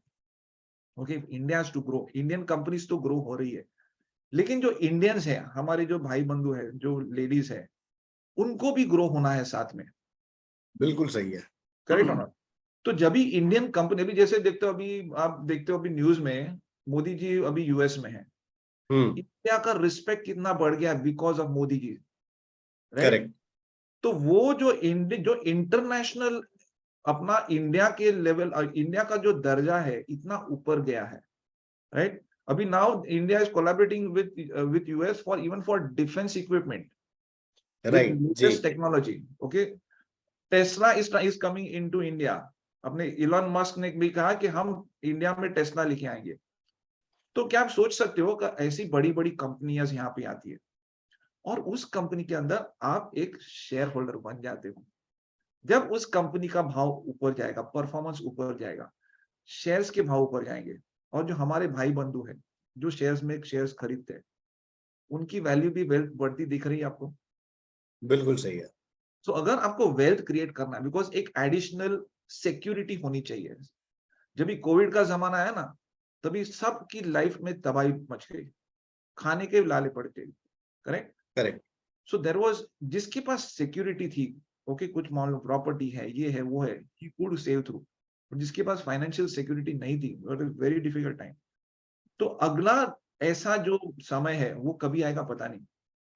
okay, India has to grow, Indian companies तो ग्रो हो रही है, लेकिन जो इंडियंस है, हमारे जो भाई बंधु है, जो लेडीज है, उनको भी ग्रो होना है साथ में। बिल्कुल सही है। करेक्ट और नॉट? तो जब भी इंडियन कंपनी, अभी जैसे देखते हो, अभी आप देखते हो अभी न्यूज में, मोदी जी अभी यूएस में है, हम्म। इंडिया का रिस्पेक्ट कितना बढ़ गया because of Modi ji, right? Correct. तो वो जो जो इंटरनेशनल अपना इंडिया के लेवल, इंडिया का जो दर्जा है इतना ऊपर गया है, राइट? अभी now India is collaborating with US for even for defence equipment with right जी। latest technology. Okay, Tesla is coming into India. अपने इलॉन मस्क ने भी कहा कि हम इंडिया में टेस्ला लेके आएंगे। तो क्या आप सोच सकते हो कि ऐसी बड़ी बड़ी कंपनियां यहाँ पे आती है, और उस कंपनी के अंदर आप एक शेयर होल्डर बन जाते हो। जब उस कंपनी का भाव ऊपर जाएगा, परफॉर्मेंस ऊपर जाएगा, शेयर्स के भाव ऊपर जाएंगे, और जो हमारे भाई बंधु हैं जो शेयर्स में शेयर्स खरीदते हैं, उनकी वैल्यू भी वेल्थ बढ़ती दिख रही है आपको। बिल्कुल सही है। सो अगर आपको वेल्थ क्रिएट करना है, बिकॉज एक एडिशनल सिक्योरिटी होनी चाहिए। जब भी कोविड का जमाना आया ना, तभी सबकी लाइफ में तबाही मच गई, खाने के लाले पड़ गए। Correct? Correct. So there was, जिसके पास सिक्योरिटी थी, ओके, कुछ मान लो प्रॉपर्टी है, ये है वो है, ही कुड सेव थ्रू। जिसके पास फाइनेंशियल सिक्योरिटी नहीं थी, it was very difficult time. तो अगला ऐसा जो समय है वो कभी आएगा पता नहीं,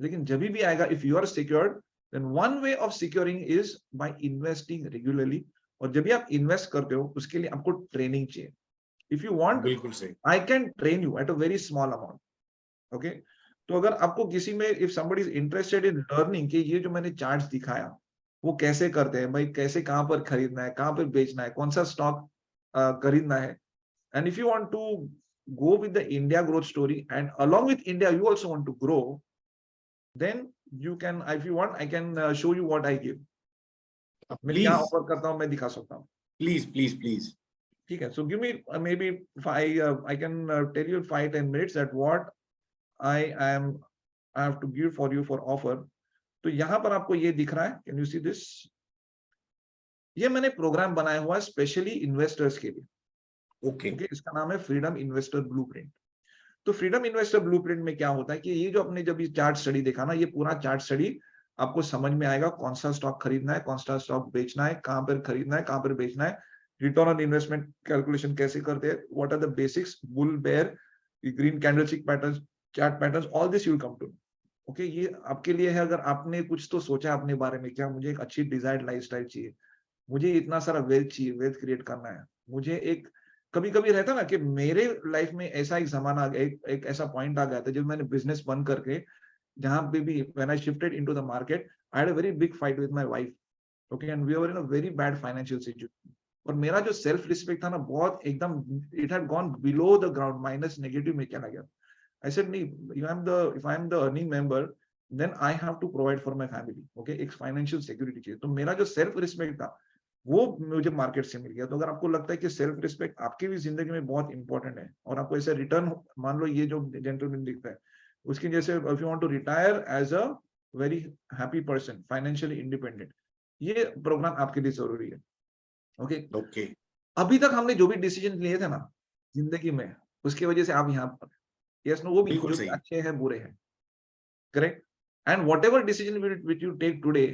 लेकिन जब भी आएगा, if you are secured, then one way of securing is by investing regularly. और जब भी आप इन्वेस्ट करते हो, उसके लिए आपको ट्रेनिंग चाहिए। इफ यू वांट, बिल्कुल सही। I can train you at a very small amount. Okay, तो अगर आपको किसी में, if somebody is interested in learning कि ये जो मैंने चार्ट्स दिखाया वो कैसे करते हैं भाई, कैसे कहाँ पर खरीदना है, कहाँ पर बेचना है, कौन सा स्टॉक खरीदना है, and if you want to go with the India growth story, and along with India you also want to grow, then you can, if you want, I can show you what I give. मैं क्या please offer करता हूँ मैं दिखा सकता हूँ। Please please please. ठीक है, so give me maybe I can tell you 5-10 minutes that what I am I have to give for you for offer. तो यहाँ पर आपको ये दिख रहा है, कैन यू सी दिस? ये मैंने प्रोग्राम बनाया हुआ है स्पेशली इन्वेस्टर्स के लिए। ओके। ओके, इसका नाम है फ्रीडम इन्वेस्टर ब्लूप्रिंट। तो फ्रीडम इन्वेस्टर ब्लूप्रिंट में क्या होता है कि ये जो अपने जब ये चार्ट स्टडी देखा ना, ये पूरा चार्ट स्टडी आपको समझ में आएगा, कौन सा स्टॉक खरीदना है, कौन सा स्टॉक बेचना है, कहां पर खरीदना है, कहां पर बेचना है, रिटर्न ऑन इन्वेस्टमेंट कैलकुलेशन कैसे करते हैं, what are the basics, bull bear, green candlestick patterns, chart patterns, all this you will come to. Okay, ये आपके लिए है। अगर आपने कुछ तो सोचा अपने बारे में, क्या मुझे एक अच्छी डिजायर्ड लाइफस्टाइल चाहिए, मुझे इतना सारा वेल्थ चाहिए, वेल्थ क्रिएट करना है, मुझे एक, कभी कभी रहता ना कि मेरे लाइफ में ऐसा एक जमाना आ गया, एक ऐसा पॉइंट आ गया था जब मैंने बिजनेस बंद करके, जहां पे भी when I shifted into the market, I had a very big fight with my wife. Okay, and we were in a very bad financial situation. और मेरा जो सेल्फ रिस्पेक्ट था ना, बहुत एकदम, it had gone below the ground, minus negative में चला गया। आई सेड नहीं, if I am the earning member, then I have to provide for my family. Okay, एक फाइनेंशियल सिक्योरिटी चाहिए। तो मेरा जो सेल्फ रिस्पेक्ट था वो मुझे मार्केट से मिल गया। तो अगर आपको लगता है कि सेल्फ रिस्पेक्ट आपकी भी जिंदगी में बहुत इंपॉर्टेंट है, और आपको ऐसे रिटर्न, मान लो ये जो जेंटलमैन दिखता है, उसकी जैसे, if you want to retire as a very happy person, financially independent, ये प्रोग्राम आपके लिए जरूरी है। Okay, okay. अभी तक हमने जो भी डिसीजन लिए थे ना जिंदगी में, उसकी वजह से आप यहाँ पर, यस नो, वो भी बिल्कुल जो भी सही। अच्छे हैं बुरे हैं, correct. And whatever decision which you take today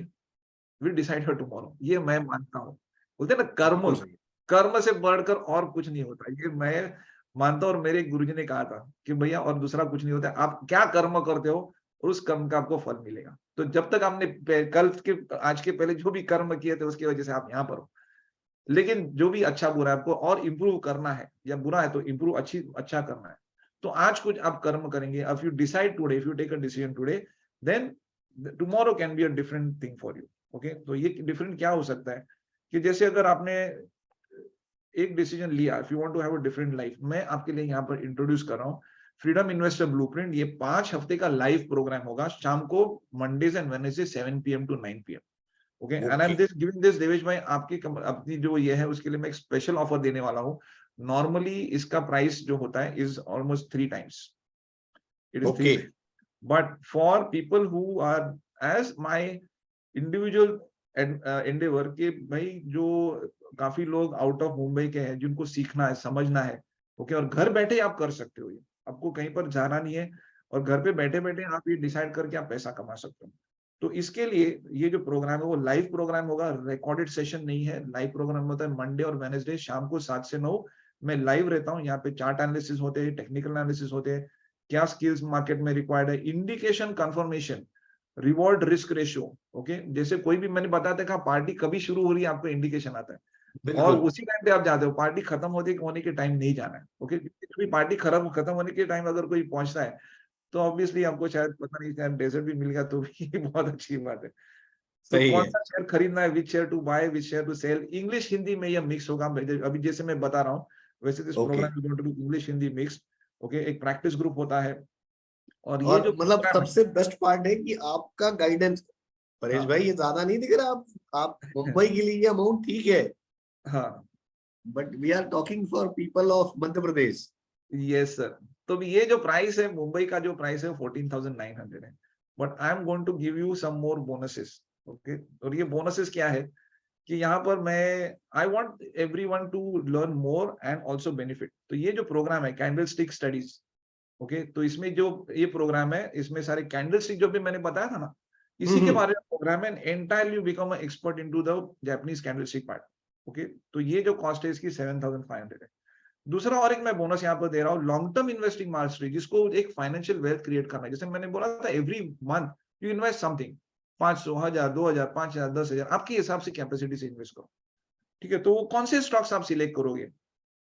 will decide for tomorrow, ये मैं मानता हूँ। बोलते हैं ना कर्म, बिल्कुल सही। कर्म से बढ़कर और कुछ नहीं होता, ये मैं मानता हूँ। और मेरे गुरुजी ने कहा था कि भैया और दूसरा कुछ नहीं होता, आप क्या कर्म करते हो और उस कर्म का आपको फल मिलेगा। तो जब तक आपने कल के आज के पहले जो भी कर्म किए थे उसकी वजह से आप यहाँ पर हो, लेकिन जो भी अच्छा बुरा है आपको और इम्प्रूव करना है, या बुरा है तो इम्प्रूव अच्छा करना है, तो आज कुछ आप कर्म करेंगे। If you decide today, if you take a decision today, then tomorrow can be a different thing for you. Okay, तो ये डिफरेंट क्या हो सकता है कि जैसे अगर आपने एक डिसीजन लिया, if you want to have a different life, मैं आपके लिए यहाँ पर इंट्रोड्यूस कर रहा हूँ फ्रीडम इन्वेस्टर ब्लूप्रिंट। ये 5 हफ्ते का लाइव प्रोग्राम होगा, शाम को Mondays and Wednesday 7 PM to 9 PM। Okay, and I am okay. This giving this Devesh भाई, आपकी अपनी जो ये है उसके लिए मैं एक स्पेशल ऑफर देने वाला हूँ। नॉर्मली इसका प्राइस जो होता है is almost 3 times, it is 3 ओके। times, but for people who are as my individual endeavour के भाई, जो काफी लोग आउट ऑफ मुंबई के हैं जिनको सीखना है, समझना है, ओके, और घर बैठे आप कर सकते हो, ये आपको कहीं पर जाना नहीं है, और घर पे बैठे बैठे आप ये डिसाइड करके आप पैसा कमा सकते हो। तो इसके लिए ये जो प्रोग्राम है वो लाइव प्रोग्राम होगा, रिकॉर्डेड सेशन नहीं है, लाइव प्रोग्राम होता है। मंडे और वेडनेसडे शाम को 7 से 9 मैं लाइव रहता हूँ यहाँ पे। चार्ट एनालिसिस होते हैं, टेक्निकल एनालिसिस होते हैं, क्या स्किल्स मार्केट में रिक्वायर्ड है, indication, confirmation, reward risk ratio. Okay, जैसे कोई भी मैंने बताया था पार्टी कभी शुरू हो रही है आपको इंडिकेशन आता है, और बिल्कुल उसी टाइम पे आप जाते हो। पार्टी खत्म होने के टाइम नहीं जाना है। ओके, क्योंकि पार्टी खत्म होने के टाइम अगर कोई पहुंचता है तो ऑब्वियसली आपको शायद पता नहीं, शायद डेजर्ट भी मिल गया तो भी बहुत अच्छी बात है। तो सही कौन है। सा शेयर खरीदना है, which share to buy, which share to sell, English Hindi में यह मिक्स होगा। अभी जैसे मैं बता रहा हूँ वैसे this okay. Program is going to be English Hindi mix. Okay, एक प्रैक्टिस ग्रुप होता है, और ये और जो मतलब प्रोग्राम सबसे बेस्ट पार्ट है कि आपका गाइडेंस, है, परेश हाँ भाई ये ज्यादा नहीं दिख रहा। आप मुंबई के लिए ये अमाउंट ठीक है, हाँ, but we are talking for people of Madhya Pradesh. Yes sir. तो ये जो प्राइस है, मुंबई का जो प्राइस है 14,900 है, but I am going to give you some more bonuses. Okay, और ये बोनसेस क्या है कि यहाँ पर मैं I want everyone to learn more and also benefit. तो ये जो प्रोग्राम है कैंडल स्टिक स्टडीज, ओके, तो इसमें जो ये प्रोग्राम है इसमें सारे कैंडल स्टिक जो भी मैंने बताया था ना, इसी के हम्म। बारे में प्रोग्राम है। Entirely become expert into the Japanese candle stick part. Okay, तो ये जो कॉस्ट है इसकी 7,500 है। दूसरा और एक मैं बोनस यहाँ पर दे रहा हूँ, लॉन्ग टर्म इन्वेस्टिंग मास्टरी, जिसको एक फाइनेंशियल वेल्थ क्रिएट करना है। जैसे मैंने बोला था every month you invest something, 500, 1000, 2000, 5000, 10,000, आपके हिसाब से कैपेसिटी से इन्वेस्ट करो। ठीक है, तो वो कौन से स्टॉक्स आप सिलेक्ट करोगे?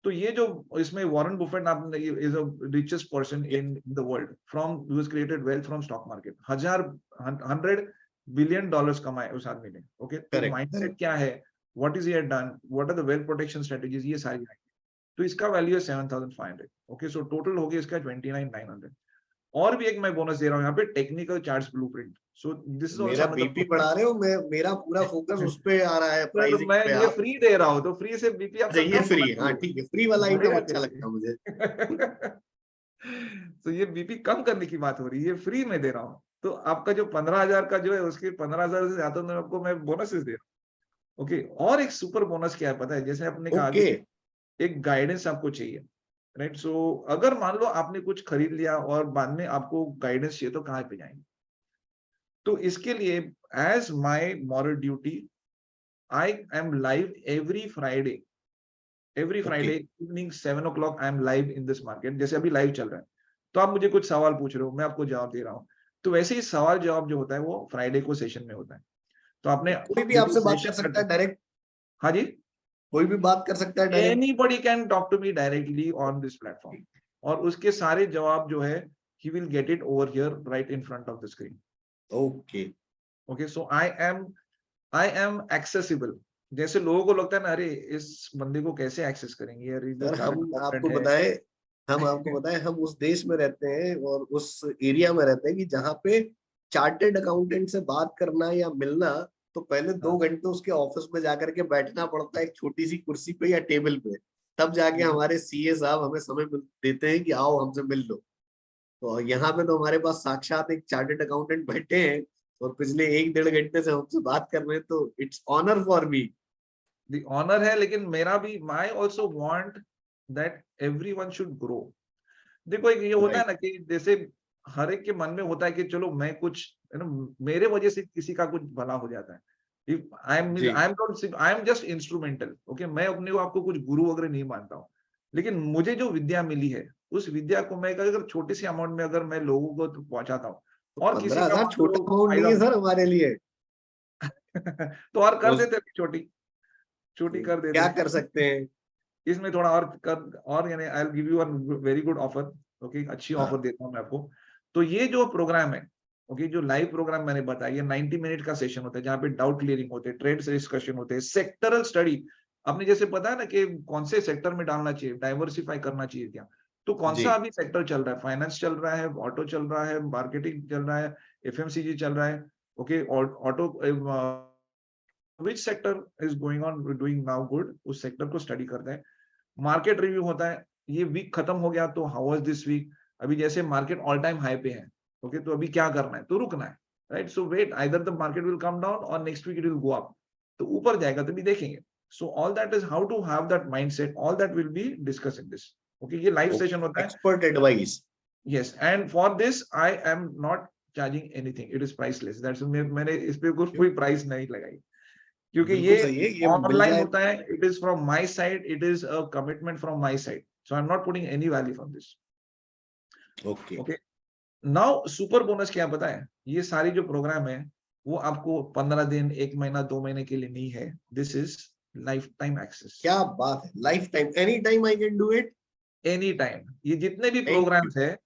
तो ये जो इसमें वॉरेन बुफेट आपने, is a richest person in the world, from who has created wealth from stock market. 100 billion dollars कमाए उस आदमी ने। ओके, तो करेक्ट माइंडसेट करेक्ट। क्या है, what is he had done, what are the wealth protection strategies, ये सारी। तो इसका वैल्यू है 7,500। ओके, सो टोटल हो गया इसका 29,900। और भी एक मैं बोनस दे रहा हूँ यहाँ पे, technical charts blueprint. So this is also मेरा अनदर बीपी बढ़ा रहे हो, मैं मेरा पूरा फोकस उस पे आ रहा है, सर प्राइसिंग मैं पे। ये आप फ्री दे रहा हूँ, तो फ्री से बीपी अच्छा आपका ये कम फ्री होना है, हाँ चाहिए, ठीक है, फ्री वाला आइटम बढ़ेगा अच्छा लगता है मुझे। कैसे? तो ये बीपी कम करने की बात हो रही है, ये फ्री में दे रहा हूँ। तो आपका जो 15,000 का जो है उसके 15,000 से ज्यादा मैं आपको मैं बोनसेस दे रहा हूँ। ओके, और एक सुपर बोनस क्या है पता है, जैसे आपने कहा ओके। कि एक गाइडेंस आपको चाहिए, राइट। सो अगर मान लो आपने कुछ खरीद लिया और बाद में आपको गाइडेंस चाहिए, तो कहाँ पे जाएंगे? तो इसके लिए as my moral duty, I am live every okay. Friday evening 7 o'clock। I am live in this market, जैसे अभी लाइव चल रहा है। तो आप मुझे कुछ सवाल पूछ रहे हो, मैं आपको जवाब दे रहा हूँ। तो वैसे ही सवाल जवाब जो होता है वो फ्राइडे को सेशन में होता है। तो आपने कोई भी जो भी आपसे बात कर सेशन सकता करते है हैं, डायरेक्ट? हाँ जी, कोई भी बात कर सकता है direct? anybody can talk to me directly on this platform, और उसके सारे जवाब जो है he will get it over here right in front of the screen। Okay. okay, so I am accessible। जैसे लोगों को लगता है ना, अरे इस बंदे को कैसे एक्सेस करेंगे यार, ये तो सर चार्टर्ड अकाउंटेंट हम आपको है। बताएं, हम उस देश में रहते हैं और उस एरिया में रहते हैं कि जहाँ पे चार्टेड अकाउंटेंट से बात करना या मिलना, तो पहले हाँ, 2 घंटे उसके ऑफिस में जाकर के बैठना पड़ता है, एक छोटी सी कुर्सी पे या टेबल पे। तब जाके हमारे सीए साहब हमें समय देते हैं कि आओ हमसे मिल लो। तो यहाँ पे तो हमारे पास साक्षात एक चार्टेड अकाउंटेंट बैठे हैं और पिछले 1-1.5 घंटे से हमसे बात कर रहे हैं, तो it's honour for me. the honor है, लेकिन मेरा भी, I also want that everyone should grow। देखो एक ये होता है राइट। ना कि जैसे हर एक के मन में होता है कि चलो मैं कुछ मेरे वजह से किसी का कुछ भला हो जाता है। इफ जी। I am just instrumental, okay, मैं अपने को आपको कुछ गुरु वगैरह नहीं मानता हूँ। लेकिन मुझे जो विद्या मिली है, उस विद्या को मैं अगर छोटे से अमाउंट में अगर मैं लोगों को पहुंचाता हूँ तो और किसी पंद्रह का हजार मान छोटा लो अमाउंट नहीं फायदा है हो सर हमारे लिए। तो और कर उस देते हैं छोटी, छोटी कर देते क्या हैं। कर सकते हैं। इसमें थोड़ा और कर और यानी I will give you one very good offer, okay, अच्छी ऑफर हाँ देता हूँ मैं आपको। तो ये जो प्रोग्राम है, ओके, जो लाइव प्रोग्राम मैंने बताया, ये 90 मिनट का सेशन होता है जहाँ पे डाउट क्लियरिंग होते हैं, ट्रेड्स डिस्कशन होते हैं, सेक्टरल स्टडी। आपने जैसे पता है ना कि कौन से सेक्टर में डालना चाहिए, डाइवर्सिफाई करना चाहिए क्या, तो कौन जी। सा अभी सेक्टर चल रहा है, फाइनेंस चल रहा है, ऑटो चल रहा है, मार्केटिंग चल रहा है, एफएमसीजी चल रहा है, okay, auto, which sector is going on doing now good, उस सेक्टर को स्टडी करते हैं। मार्केट रिव्यू होता है, ये वीक खत्म हो गया तो हाउ वाज दिस वीक, अभी जैसे मार्केट ऑल टाइम हाई पे है, ओके, तो अभी क्या करना है, तो रुकना है, right, so wait, either the market will come down और next week it will go up, तो ऊपर जाएगा तो भी देखेंगे। So all that is how to have that mindset, all that will be discuss in this, okay, ये live session होता है। Expert advice. Yes, and for this I am not charging anything, it is priceless, that's, मैंने इस पे कोई price नहीं लगाई, क्योंकि बिल्कुल ये सही है, ये मिल ऑनलाइन जाए। होता है, it is from my side, it is a commitment from my side, so I am not putting any value from this, okay. Okay. Now super bonus क्या पता है, ये सारी जो प्रोग्राम है वो आपको 15 दिन, 1 महीना, 2 महीने के लिए नहीं है, this is life time access, क्या बात है, life time, any time I can do it. Any time. ये जितने भी थैंक यू। प्रोग्राम्स है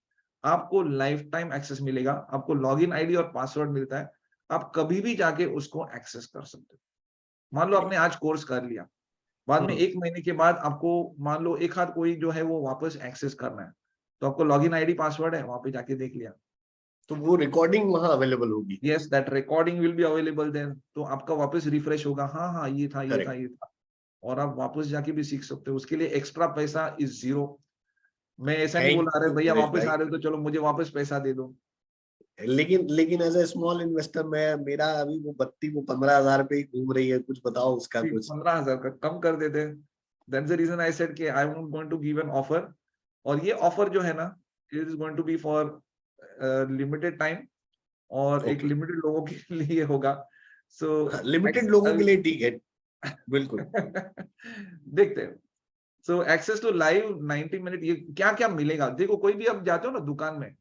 आपको लाइफ टाइम एक्सेस मिलेगा, आपको लॉगिन आईडी और पासवर्ड मिलता है, आप कभी भी जाके उसको एक्सेस कर सकते हो। मान लो आपने आज कोर्स कर लिया, बाद में 1 महीने के बाद आपको मान लो एक हाथ कोई जो है वो वापस एक्सेस करना है, तो आपको लॉगिन आईडी पासवर्ड है, वहां पे जाके देख लिया, तो वो रिकॉर्डिंग वहां अवेलेबल होगी। Yes, that recording will be available then, तो आपका वापस रिफ्रेश होगा, हाँ हाँ ये था ये था करेक्ट। ये था, और आप वापस जाके भी सीख सकते हो, उसके लिए एक्स्ट्रा पैसा इज जीरो। मैं ऐसा नहीं बोल थैंक रहा, अरे यू भैया सुरेश वापस आ भाई। रहे हो तो चलो मुझे वापस पैसा दे दो। लेकिन लेकिन एज ए स्मॉल इन्वेस्टर, मैं मेरा अभी वो बत्ती वो 15,000 पे ही घूम रही है, कुछ बताओ उसका कुछ। 15,000 का कम कर देते, that's the reason I said कि I am going to give an offer, और ये ऑफर जो है ना, it is going to be for limited time, और एक ओके। लिमिटेड लोगों के लिए होगा, सो लिमिटेड लोगों के लिए ठीक है। बिल्कुल। देखते हैं। सो एक्सेस टू लाइव 90 मिनट, ये क्या क्या मिलेगा, देखो कोई भी आप जाते हो ना दुकान में,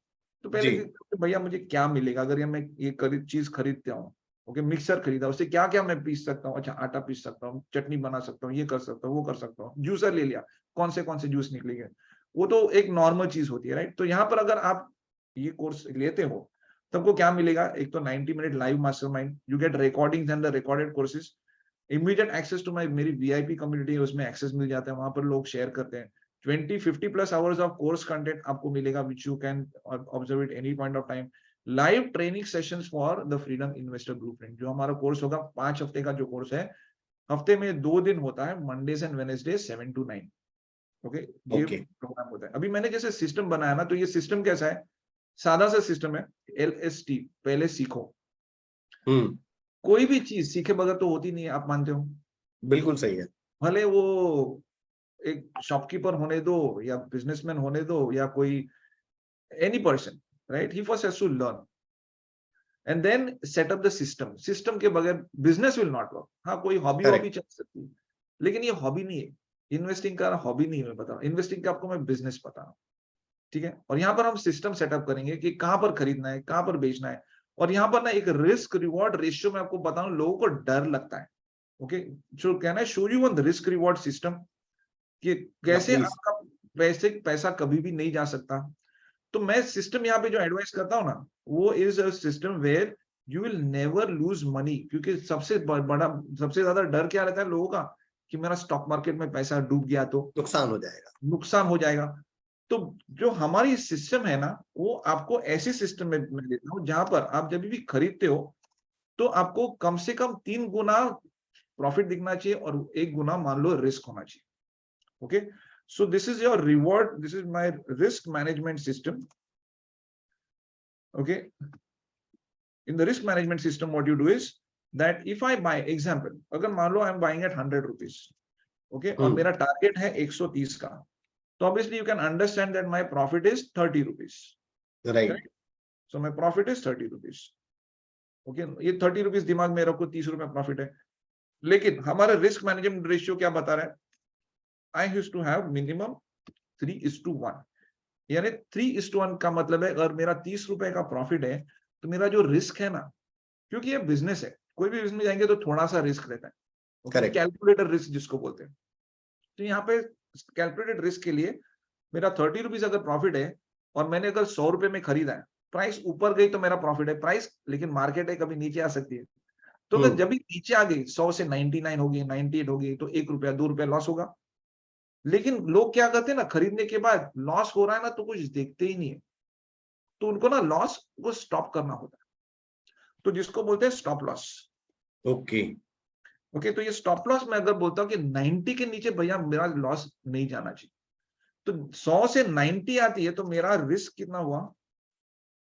तो पहले जी। भैया मुझे क्या मिलेगा अगर ये मैं ये चीज खरीदता हूँ, ओके, मिक्सर खरीदा, उससे क्या क्या मैं पीस सकता हूँ, अच्छा आटा पीस सकता हूँ, चटनी बना सकता हूँ, ये कर सकता हूँ, वो कर सकता हूँ, जूसर ले लिया, कौन से जूस निकलेंगे, वो तो एक नॉर्मल चीज होती है, राइट। तो यहाँ पर अगर आप ये कोर्स लेते हो तो आपको क्या मिलेगा, एक तो 90 minute live mastermind, you get recordings and the recorded courses, immediate access to my, मेरी वीआईपी कम्युनिटी है उसमें एक्सेस मिल जाता है, वहां पर लोग शेयर करते हैं, 20-50 plus hours of course content आपको मिलेगा, which you can observe it any point of time, live training sessions for the freedom investor blueprint, जो हमारा कोर्स होगा 5 हफ्ते का जो कोर्स है, हफ्ते में 2 दिन होता है, Mondays and Wednesday 7 to 9, okay, ये ओके। प्रोग्राम होता है। अभी मैंने जैसे सिस्टम बनाया ना, तो ये सिस्टम कैसा है, सादा सा सिस्टम है, LST, पहले सीखो, हम्म। कोई भी चीज सीखे बगैर तो होती नहीं है, आप मानते हो, बिल्कुल सही है। भले वो एक शॉपकीपर होने दो या बिजनेसमैन होने दो या कोई any person, right, he first has to learn and then set up the system, system के बगैर बिजनेस विल नॉट वर्क। हाँ, कोई हॉबी हॉबी करेक्ट। चल सकती है, लेकिन ये हॉबी नहीं है, इन्वेस्टिंग का हॉबी नहीं है, मैं बता रहा हूँ, इन्वेस्टिंग का आपको मैं बिजनेस बता रहा हूँ, ठीक है। और यहाँ पर हम सिस्टम सेटअप करेंगे कि कहाँ पर खरीदना है, कहाँ पर बेचना है, और यहाँ पर ना एक रिस्क रिवॉर्ड रेशियो में आपको बताऊं, लोगों को डर लगता है, ओके, जो कहना है show you one risk reward system, कि या कैसे प्लीज। आपका पैसा कभी भी नहीं जा सकता। तो मैं सिस्टम यहाँ पे जो एडवाइस करता हूँ ना, वो is a system where you will never lose money, क्योंकि बड़ा सबसे ज्यादा डर क्या रहता है लोगों का, कि मेरा स्टॉक मार्केट में पैसा डूब गया तो नुकसान हो जाएगा। नुकसान हो जाएगा। तो जो हमारी सिस्टम है ना, वो आपको ऐसे सिस्टम में मैं देता हूँ जहां पर आप जब भी खरीदते हो तो आपको कम से कम 3 गुना प्रॉफिट दिखना चाहिए और 1 गुना मान लो रिस्क होना चाहिए, okay, so this is your reward, this is my risk management system, okay. In the risk management system what you do is that if I buy example, अगर मान लो I am buying at 100 rupees, okay, और हम्म। मेरा target है 130 का, तो obviously you can understand that my profit is 30 rupees, right, so my profit is 30 rupees. Okay, ये 30 rupees दिमाग में रखो, 30 रुपए प्रॉफिट है। लेकिन हमारा रिस्क मैनेजमेंट रेशियो क्या बता रहा है? I used to have minimum 3:1, यानी 3:1 का मतलब है अगर मेरा 30 रुपए का प्रॉफिट है तो मेरा जो रिस्क है ना, क्योंकि ये बिजनेस है, कोई भी बिजनेस में जाएंगे तो थोड़ा सा रिस्क रहता है, ओके, करेक्ट, कैलकुलेटेड रिस्क जिसको बोलते हैं। तो यहाँ पे कैलकुलेटेड रिस्क के लिए मेरा 30 रुपीज अगर प्रॉफिट है और मैंने अगर 100 रुपए में खरीदा है, प्राइस ऊपर गई तो मेरा प्रॉफिट है प्राइस, लेकिन मार्केट है कभी नीचे आ सकती है। तो अगर जब भी नीचे आ गई 100 से 99 हो गई, 98 हो गई, तो 1 रुपया 2 रुपया लॉस होगा। लेकिन लोग क्या करते हैं ना, खरीदने के बाद लॉस हो रहा है ना तो कुछ देखते ही नहीं है, तो उनको ना लॉस को स्टॉप करना होता है, तो जिसको बोलते हैं स्टॉप लॉस। ओके, ओके, तो ये स्टॉप लॉस मैं अगर बोलता हूँ कि 90 के नीचे भैया मेरा लॉस नहीं जाना चाहिए, तो 100 से 90 आती है तो मेरा रिस्क कितना हुआ?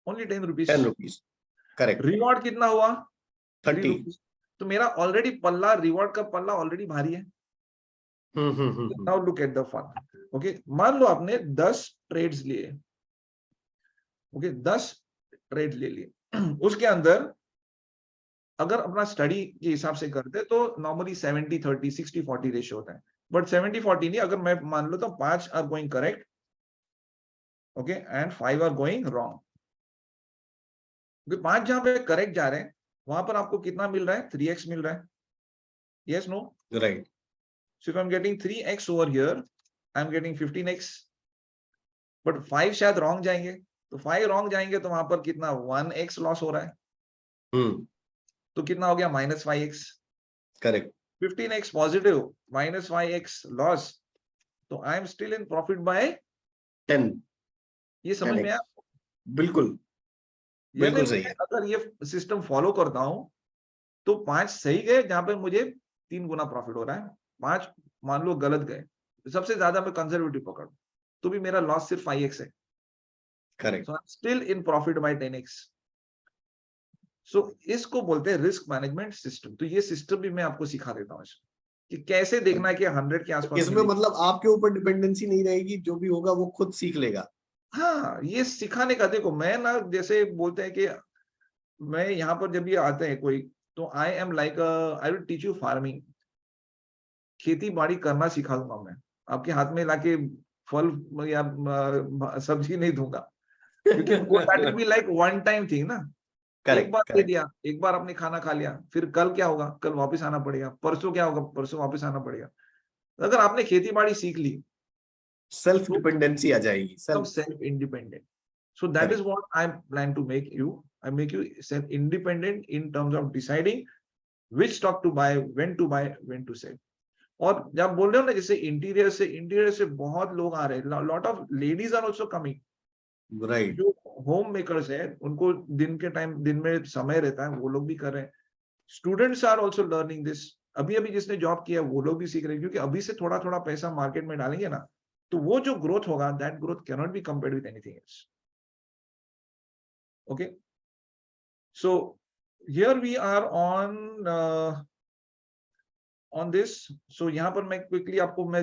Only 10 rupees. 10 rupees, correct, reward कितना हुआ? 3 30, रुपीज। तो मेरा ऑलरेडी पल्ला, रिवॉर्ड का पल्ला ऑलरेडी भारी है। Now look at the fun. Okay, मान लो आपने 10 ट्रेड्स लिए, ओके, 10 ट्रेड ले लिए उसके अंदर अगर अपना स्टडी के हिसाब से करते तो नॉर्मली 70-30, 60-40 रेशियो होता है, बट 70-40 नहीं, अगर मैं मान लो तो 5 are going correct, okay, and 5 are going wrong. 5 जहां पे करेक्ट जा रहे हैं वहां पर आपको कितना मिल रहा है? 3x मिल रहा है, yes no? Right, so if I am getting 3x over here, I am getting 15x, but 5 शायद रॉन्ग जाएंगे, तो 5 रॉन्ग जाएंगे तो वहां पर कितना 1x लॉस हो रहा है, तो कितना हो गया -5x। Correct, 15x positive, -5x loss, तो I am still in profit by 10, ये समझ में आया? बिल्कुल, यानी बिल्कुल सही मैं है, अगर ये सिस्टम फॉलो करता हूं तो 5 सही गए जहां पे मुझे 3 गुना प्रॉफिट हो रहा है, 5 मान लो गलत गए, सबसे ज्यादा मैं कंजर्वेटिव पकड़ तो भी मेरा लॉस सिर्फ 5x है, correct, so I am still in profit by 10x। सो इसको बोलते हैं रिस्क मैनेजमेंट सिस्टम। तो ये सिस्टम भी मैं आपको सिखा देता हूँ कि कैसे देखना है कि 100 के आसपास इसमें मिलेगी। मतलब आपके ऊपर डिपेंडेंसी नहीं रहेगी, जो भी होगा वो खुद सीख लेगा। हाँ, ये सिखाने का, देखो मैं ना, जैसे बोलते हैं कि मैं यहाँ पर जब ये आते हैं कोई, तो I am like I will teach you farming, खेती बाड़ी करना सिखा दूंगा मैं, आपके हाथ में लाके फल या सब्जी नहीं दूंगा, क्योंकि वो that will be like one time thing ना। एक करेक्ट, बार दे करेक्ट, दिया, एक बार आपने खाना खा लिया, फिर कल क्या होगा? कल वापस आना पड़ेगा, परसों क्या होगा? परसों वापस आना पड़ेगा। अगर आपने खेती बाड़ी सीख ली सेल्फ तो डिपेंडेंसी आ जाएगी, एकदम self, self independent. So that is correct, what I plan to make you. I make you self-independent in terms of deciding which stock to buy, when to sell. और जब बोल रहे हो ना, जैसे इंटीरियर से बहुत लोग आ रहे हैं, lot of ladies are also coming, right, जो होम मेकर्स है, उनको दिन के टाइम, दिन में समय रहता है, वो लोग भी कर रहे हैं। Students are also learning this, अभी अभी जिसने जॉब किया वो लोग भी सीख रहे हैं, क्योंकि अभी से थोड़ा थोड़ा पैसा मार्केट में डालेंगे ना, तो वो जो ग्रोथ होगा, that growth can not be compared with anything else. Okay, so here we are on this, so यहाँ पर मैं क्विकली आपको मैं